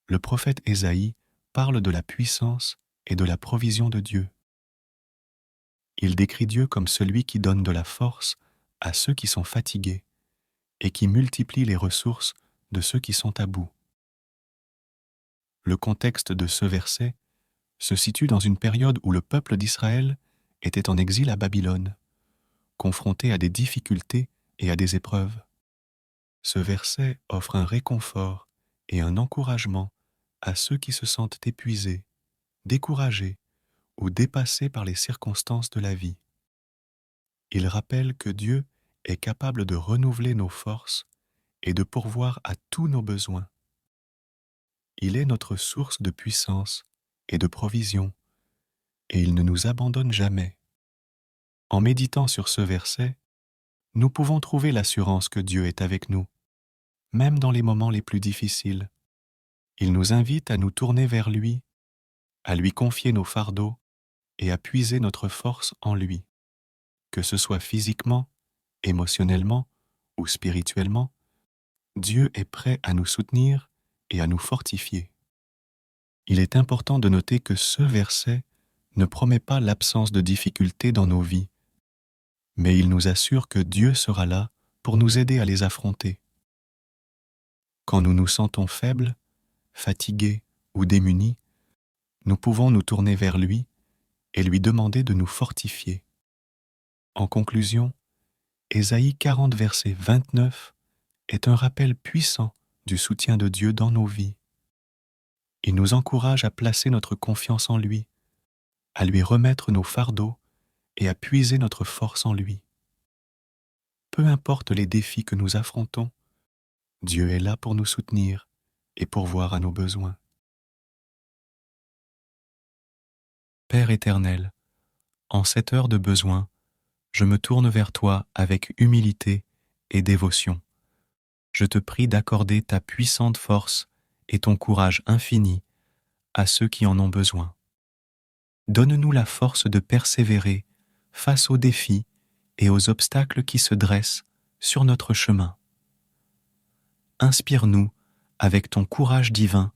le prophète Ésaïe parle de la puissance et de la provision de Dieu. Il décrit Dieu comme celui qui donne de la force à ceux qui sont fatigués et qui multiplie les ressources de ceux qui sont à bout. Le contexte de ce verset se situe dans une période où le peuple d'Israël était en exil à Babylone, confronté à des difficultés et à des épreuves. Ce verset offre un réconfort et un encouragement à ceux qui se sentent épuisés, découragés ou dépassés par les circonstances de la vie. Il rappelle que Dieu est capable de renouveler nos forces et de pourvoir à tous nos besoins. Il est notre source de puissance et de provision, et il ne nous abandonne jamais. En méditant sur ce verset, nous pouvons trouver l'assurance que Dieu est avec nous, même dans les moments les plus difficiles. Il nous invite à nous tourner vers lui, à lui confier nos fardeaux et à puiser notre force en lui. Que ce soit physiquement, émotionnellement ou spirituellement, Dieu est prêt à nous soutenir et à nous fortifier. Il est important de noter que ce verset ne promet pas l'absence de difficultés dans nos vies, mais il nous assure que Dieu sera là pour nous aider à les affronter. Quand nous nous sentons faibles, fatigués ou démunis, nous pouvons nous tourner vers lui et lui demander de nous fortifier. En conclusion, Ésaïe 40, verset 29 est un rappel puissant du soutien de Dieu dans nos vies. Il nous encourage à placer notre confiance en lui, à lui remettre nos fardeaux et à puiser notre force en lui. Peu importe les défis que nous affrontons, Dieu est là pour nous soutenir et pourvoir à nos besoins. Père éternel, en cette heure de besoin, je me tourne vers toi avec humilité et dévotion. Je te prie d'accorder ta puissante force et ton courage infini à ceux qui en ont besoin. Donne-nous la force de persévérer face aux défis et aux obstacles qui se dressent sur notre chemin. Inspire-nous avec ton courage divin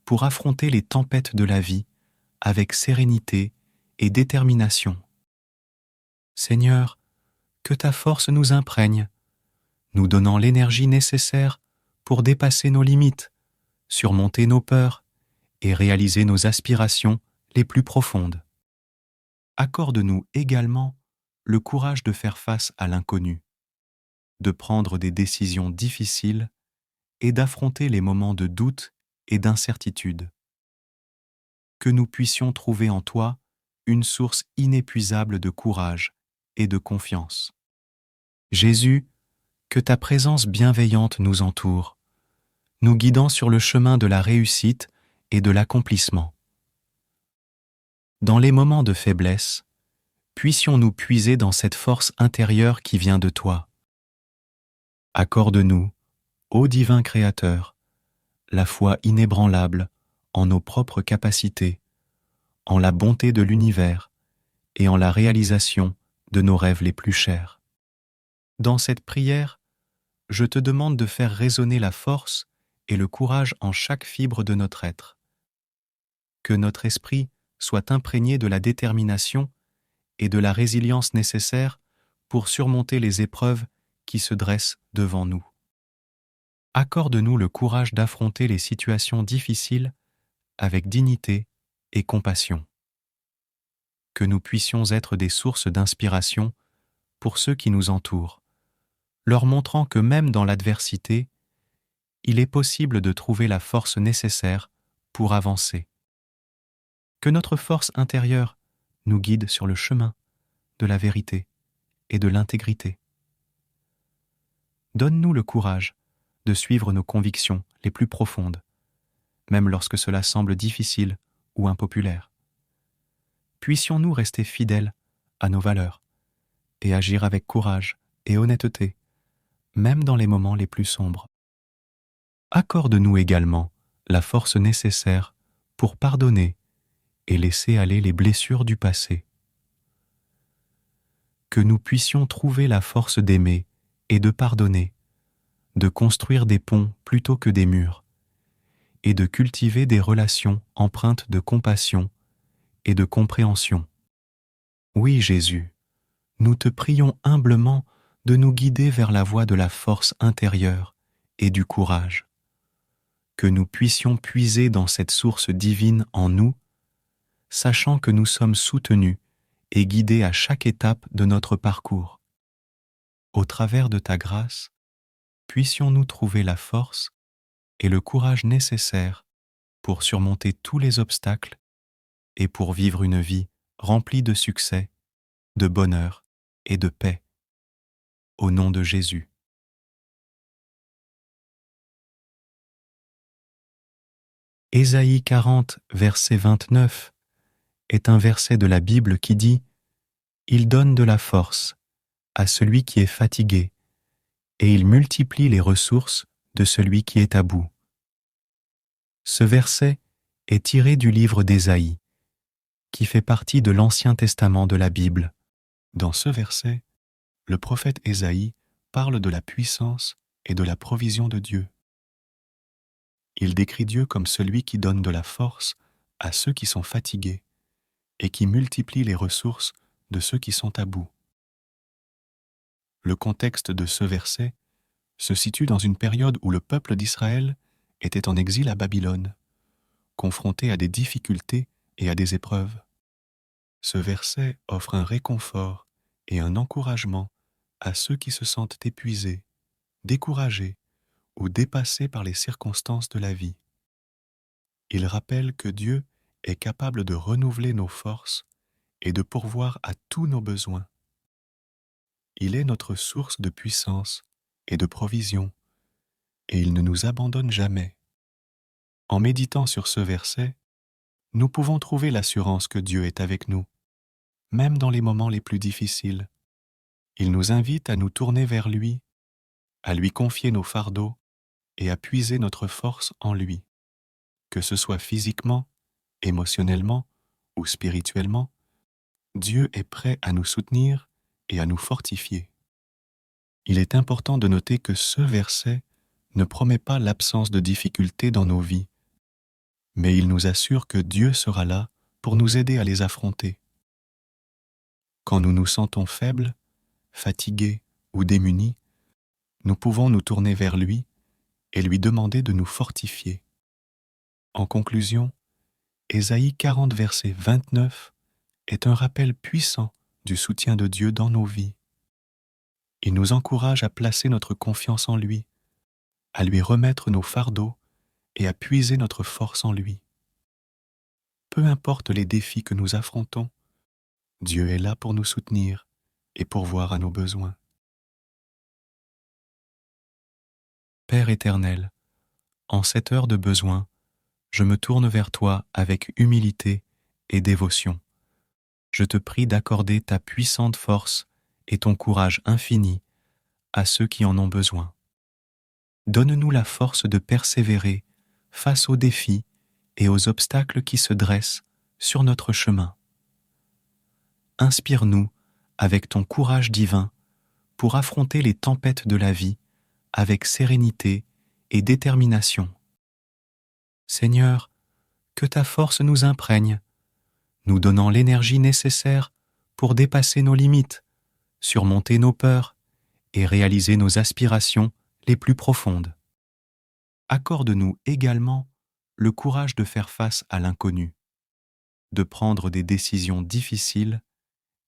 pour affronter les tempêtes de la vie avec sérénité et détermination. Seigneur, que ta force nous imprègne, nous donnant l'énergie nécessaire pour dépasser nos limites, surmonter nos peurs et réaliser nos aspirations les plus profondes. Accorde-nous également le courage de faire face à l'inconnu, de prendre des décisions difficiles et d'affronter les moments de doute et d'incertitude. Que nous puissions trouver en toi une source inépuisable de courage et de confiance. Jésus, que ta présence bienveillante nous entoure, nous guidant sur le chemin de la réussite et de l'accomplissement. Dans les moments de faiblesse, puissions-nous puiser dans cette force intérieure qui vient de toi. Accorde-nous, ô divin Créateur, la foi inébranlable en nos propres capacités, en la bonté de l'univers et en la réalisation de nos rêves les plus chers. Dans cette prière, je te demande de faire résonner la force et le courage en chaque fibre de notre être. Que notre esprit soit imprégné de la détermination et de la résilience nécessaires pour surmonter les épreuves qui se dressent devant nous. Accorde-nous le courage d'affronter les situations difficiles avec dignité et compassion. Que nous puissions être des sources d'inspiration pour ceux qui nous entourent, leur montrant que même dans l'adversité, il est possible de trouver la force nécessaire pour avancer. Que notre force intérieure nous guide sur le chemin de la vérité et de l'intégrité. Donne-nous le courage de suivre nos convictions les plus profondes, même lorsque cela semble difficile ou impopulaire. Puissions-nous rester fidèles à nos valeurs et agir avec courage et honnêteté, même dans les moments les plus sombres. Accorde-nous également la force nécessaire pour pardonner et laisser aller les blessures du passé. Que nous puissions trouver la force d'aimer et de pardonner, de construire des ponts plutôt que des murs, et de cultiver des relations empreintes de compassion et de compréhension. Oui, Jésus, nous te prions humblement de nous guider vers la voie de la force intérieure et du courage. Que nous puissions puiser dans cette source divine en nous, sachant que nous sommes soutenus et guidés à chaque étape de notre parcours. Au travers de ta grâce, puissions-nous trouver la force et le courage nécessaires pour surmonter tous les obstacles et pour vivre une vie remplie de succès, de bonheur et de paix. Au nom de Jésus. Ésaïe 40, verset 29 est un verset de la Bible qui dit « Il donne de la force à celui qui est fatigué, et il multiplie les ressources de celui qui est à bout. » Ce verset est tiré du livre d'Ésaïe, qui fait partie de l'Ancien Testament de la Bible. Dans ce verset, le prophète Ésaïe parle de la puissance et de la provision de Dieu. Il décrit Dieu comme celui qui donne de la force à ceux qui sont fatigués et qui multiplie les ressources de ceux qui sont à bout. Le contexte de ce verset se situe dans une période où le peuple d'Israël était en exil à Babylone, confronté à des difficultés et à des épreuves. Ce verset offre un réconfort et un encouragement à ceux qui se sentent épuisés, découragés ou dépassés par les circonstances de la vie. Il rappelle que Dieu est capable de renouveler nos forces et de pourvoir à tous nos besoins. Il est notre source de puissance et de provision, et il ne nous abandonne jamais. En méditant sur ce verset, nous pouvons trouver l'assurance que Dieu est avec nous, même dans les moments les plus difficiles. Il nous invite à nous tourner vers lui, à lui confier nos fardeaux et à puiser notre force en lui. Que ce soit physiquement, émotionnellement ou spirituellement, Dieu est prêt à nous soutenir et à nous fortifier. Il est important de noter que ce verset ne promet pas l'absence de difficultés dans nos vies, mais il nous assure que Dieu sera là pour nous aider à les affronter. Quand nous nous sentons faibles, fatigués ou démunis, nous pouvons nous tourner vers lui et lui demander de nous fortifier. En conclusion, Ésaïe 40, verset 29 est un rappel puissant du soutien de Dieu dans nos vies. Il nous encourage à placer notre confiance en lui, à lui remettre nos fardeaux et à puiser notre force en lui. Peu importe les défis que nous affrontons, Dieu est là pour nous soutenir et pourvoir à nos besoins. Père éternel, en cette heure de besoin, je me tourne vers toi avec humilité et dévotion. Je te prie d'accorder ta puissante force et ton courage infini à ceux qui en ont besoin. Donne-nous la force de persévérer face aux défis et aux obstacles qui se dressent sur notre chemin. Inspire-nous avec ton courage divin pour affronter les tempêtes de la vie avec sérénité et détermination. Seigneur, que ta force nous imprègne, nous donnant l'énergie nécessaire pour dépasser nos limites, surmonter nos peurs et réaliser nos aspirations les plus profondes. Accorde-nous également le courage de faire face à l'inconnu, de prendre des décisions difficiles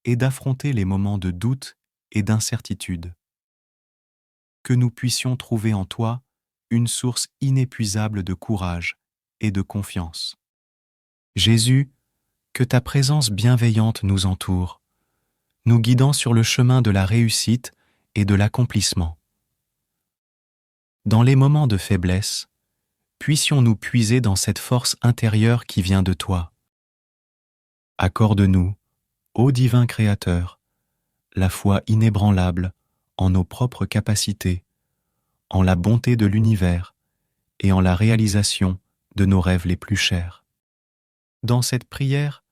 et d'affronter les moments de doute et d'incertitude. Que nous puissions trouver en toi une source inépuisable de courage et de confiance. Jésus, que ta présence bienveillante nous entoure, nous guidant sur le chemin de la réussite et de l'accomplissement. Dans les moments de faiblesse, puissions-nous puiser dans cette force intérieure qui vient de toi. Accorde-nous, ô divin Créateur, la foi inébranlable en nos propres capacités, en la bonté de l'univers et en la réalisation de nos rêves les plus chers. Dans cette prière,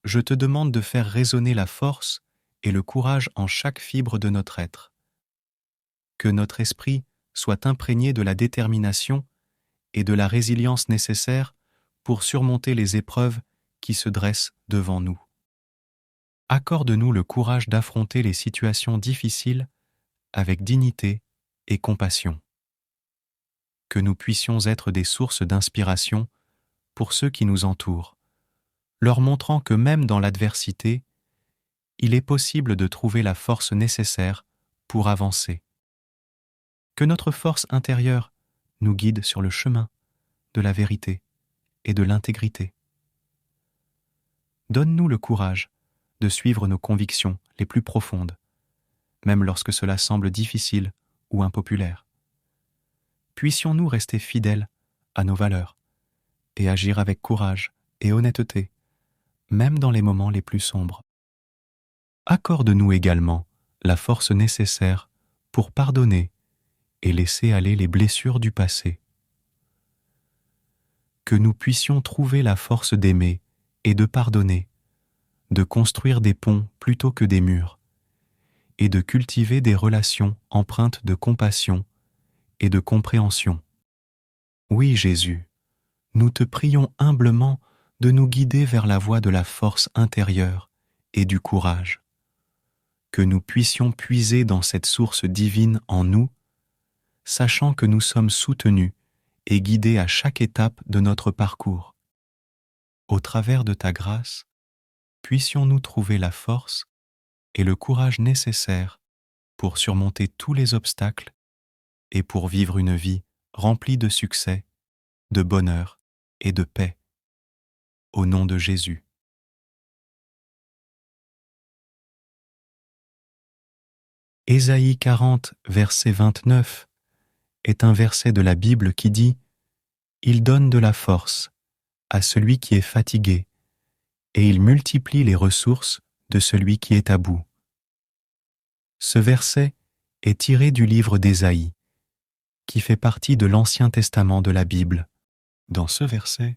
je te demande de faire résonner la force et le courage en chaque fibre de notre être. Que notre esprit soit imprégné de la détermination et de la résilience nécessaires pour surmonter les épreuves qui se dressent devant nous. Accorde-nous le courage d'affronter les situations difficiles avec dignité et compassion. Que nous puissions être des sources d'inspiration pour ceux qui nous entourent, leur montrant que même dans l'adversité, il est possible de trouver la force nécessaire pour avancer. Que notre force intérieure nous guide sur le chemin de la vérité et de l'intégrité. Donne-nous le courage de suivre nos convictions les plus profondes, même lorsque cela semble difficile ou impopulaire. Puissions-nous rester fidèles à nos valeurs et agir avec courage et honnêteté, même dans les moments les plus sombres. Accorde-nous également la force nécessaire pour pardonner et laisser aller les blessures du passé. Que nous puissions trouver la force d'aimer et de pardonner, de construire des ponts plutôt que des murs, et de cultiver des relations empreintes de compassion et de compréhension. Oui, Jésus, nous te prions humblement de nous guider vers la voie de la force intérieure et du courage. Que nous puissions puiser dans cette source divine en nous, sachant que nous sommes soutenus et guidés à chaque étape de notre parcours. Au travers de ta grâce, puissions-nous trouver la force et le courage nécessaires pour surmonter tous les obstacles et pour vivre une vie remplie de succès, de bonheur et de paix. Au nom de Jésus. Ésaïe 40, verset 29 est un verset de la Bible qui dit « Il donne de la force à celui qui est fatigué et il multiplie les ressources de celui qui est à bout. » Ce verset est tiré du livre d'Ésaïe, qui fait partie de l'Ancien Testament de la Bible. Dans ce verset,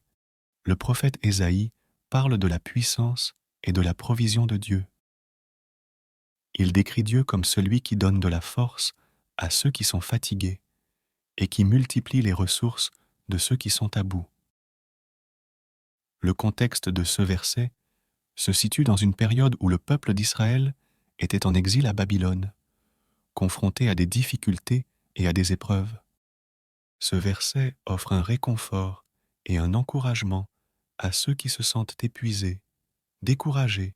le prophète Ésaïe parle de la puissance et de la provision de Dieu. Il décrit Dieu comme celui qui donne de la force à ceux qui sont fatigués et qui multiplie les ressources de ceux qui sont à bout. Le contexte de ce verset se situe dans une période où le peuple d'Israël était en exil à Babylone, confronté à des difficultés et à des épreuves. Ce verset offre un réconfort et un encouragement à ceux qui se sentent épuisés, découragés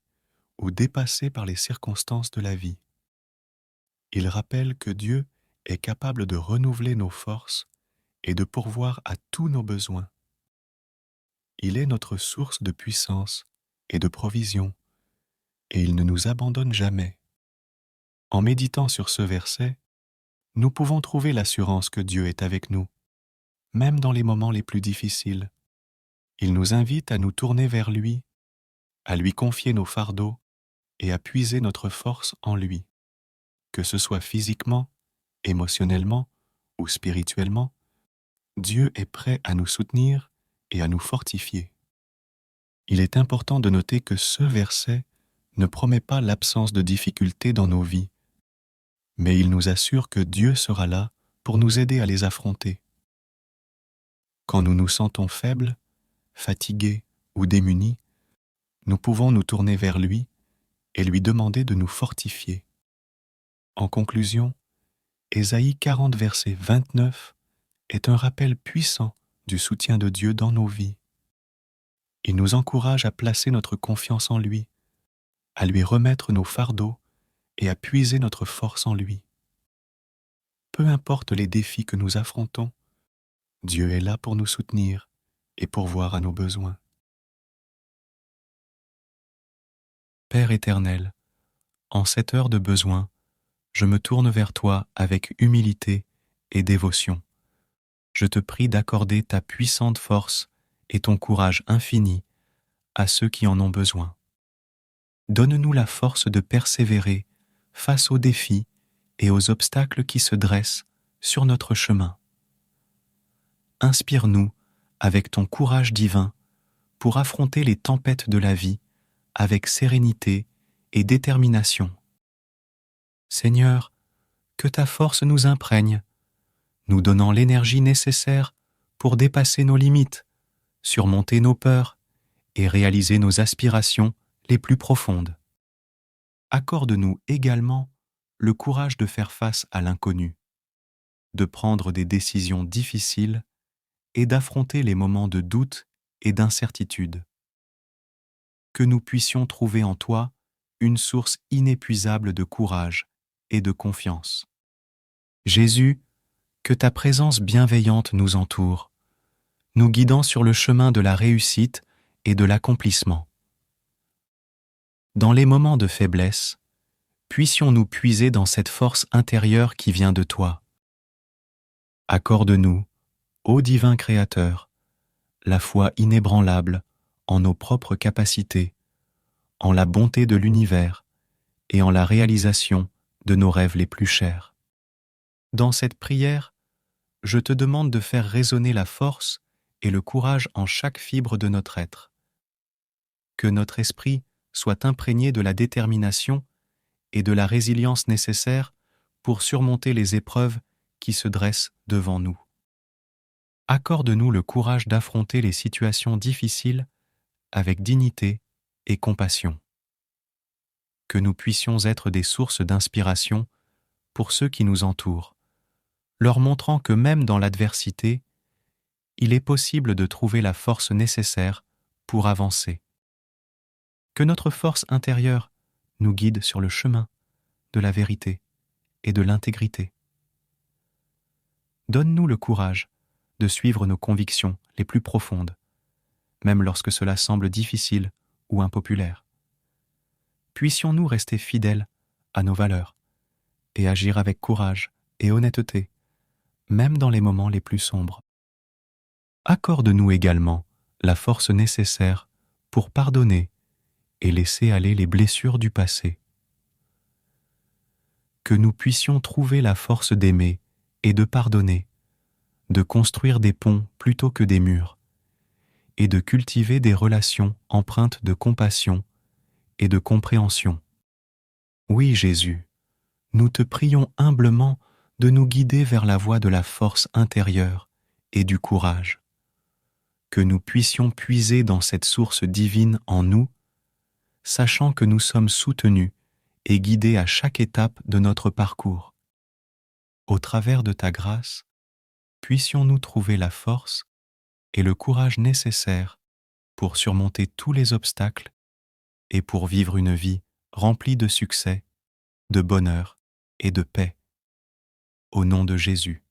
ou dépassés par les circonstances de la vie. Il rappelle que Dieu est capable de renouveler nos forces et de pourvoir à tous nos besoins. Il est notre source de puissance et de provision, et il ne nous abandonne jamais. En méditant sur ce verset, nous pouvons trouver l'assurance que Dieu est avec nous, même dans les moments les plus difficiles. Il nous invite à nous tourner vers lui, à lui confier nos fardeaux et à puiser notre force en lui. Que ce soit physiquement, émotionnellement ou spirituellement, Dieu est prêt à nous soutenir et à nous fortifier. Il est important de noter que ce verset ne promet pas l'absence de difficultés dans nos vies, mais il nous assure que Dieu sera là pour nous aider à les affronter. Quand nous nous sentons faibles, fatigués ou démunis, nous pouvons nous tourner vers lui et lui demander de nous fortifier. En conclusion, Ésaïe 40, verset 29 est un rappel puissant du soutien de Dieu dans nos vies. Il nous encourage à placer notre confiance en lui, à lui remettre nos fardeaux et à puiser notre force en lui. Peu importe les défis que nous affrontons, Dieu est là pour nous soutenir et pourvoir à nos besoins. Père éternel, En cette heure de besoin, je me tourne vers toi avec humilité et dévotion. Je te prie d'accorder ta puissante force et ton courage infini à ceux qui en ont besoin. Donne-nous la force de persévérer face aux défis et aux obstacles qui se dressent sur notre chemin. Inspire-nous avec ton courage divin pour affronter les tempêtes de la vie avec sérénité et détermination. Seigneur, que ta force nous imprègne, nous donnant l'énergie nécessaire pour dépasser nos limites, surmonter nos peurs et réaliser nos aspirations les plus profondes. Accorde-nous également le courage de faire face à l'inconnu, de prendre des décisions difficiles et d'affronter les moments de doute et d'incertitude. Que nous puissions trouver en toi une source inépuisable de courage et de confiance. Jésus, que ta présence bienveillante nous entoure, nous guidant sur le chemin de la réussite et de l'accomplissement. Dans les moments de faiblesse, puissions-nous puiser dans cette force intérieure qui vient de toi. Accorde-nous, ô divin Créateur, la foi inébranlable en nos propres capacités, en la bonté de l'univers et en la réalisation de nos rêves les plus chers. Dans cette prière, je te demande de faire résonner la force et le courage en chaque fibre de notre être. Que notre esprit soit imprégné de la détermination et de la résilience nécessaires pour surmonter les épreuves qui se dressent devant nous. Accorde-nous le courage d'affronter les situations difficiles avec dignité et compassion. Que nous puissions être des sources d'inspiration pour ceux qui nous entourent, leur montrant que même dans l'adversité, il est possible de trouver la force nécessaire pour avancer. Que notre force intérieure nous guide sur le chemin de la vérité et de l'intégrité. Donne-nous le courage de suivre nos convictions les plus profondes, même lorsque cela semble difficile ou impopulaire. Puissions-nous rester fidèles à nos valeurs et agir avec courage et honnêteté, même dans les moments les plus sombres. Accorde-nous également la force nécessaire pour pardonner et laisser aller les blessures du passé. Que nous puissions trouver la force d'aimer et de pardonner, de construire des ponts plutôt que des murs, et de cultiver des relations empreintes de compassion et de compréhension. Oui, Jésus, nous te prions humblement de nous guider vers la voie de la force intérieure et du courage. Que nous puissions puiser dans cette source divine en nous, sachant que nous sommes soutenus et guidés à chaque étape de notre parcours. Au travers de ta grâce, puissions-nous trouver la force et le courage nécessaires pour surmonter tous les obstacles et pour vivre une vie remplie de succès, de bonheur et de paix. Au nom de Jésus.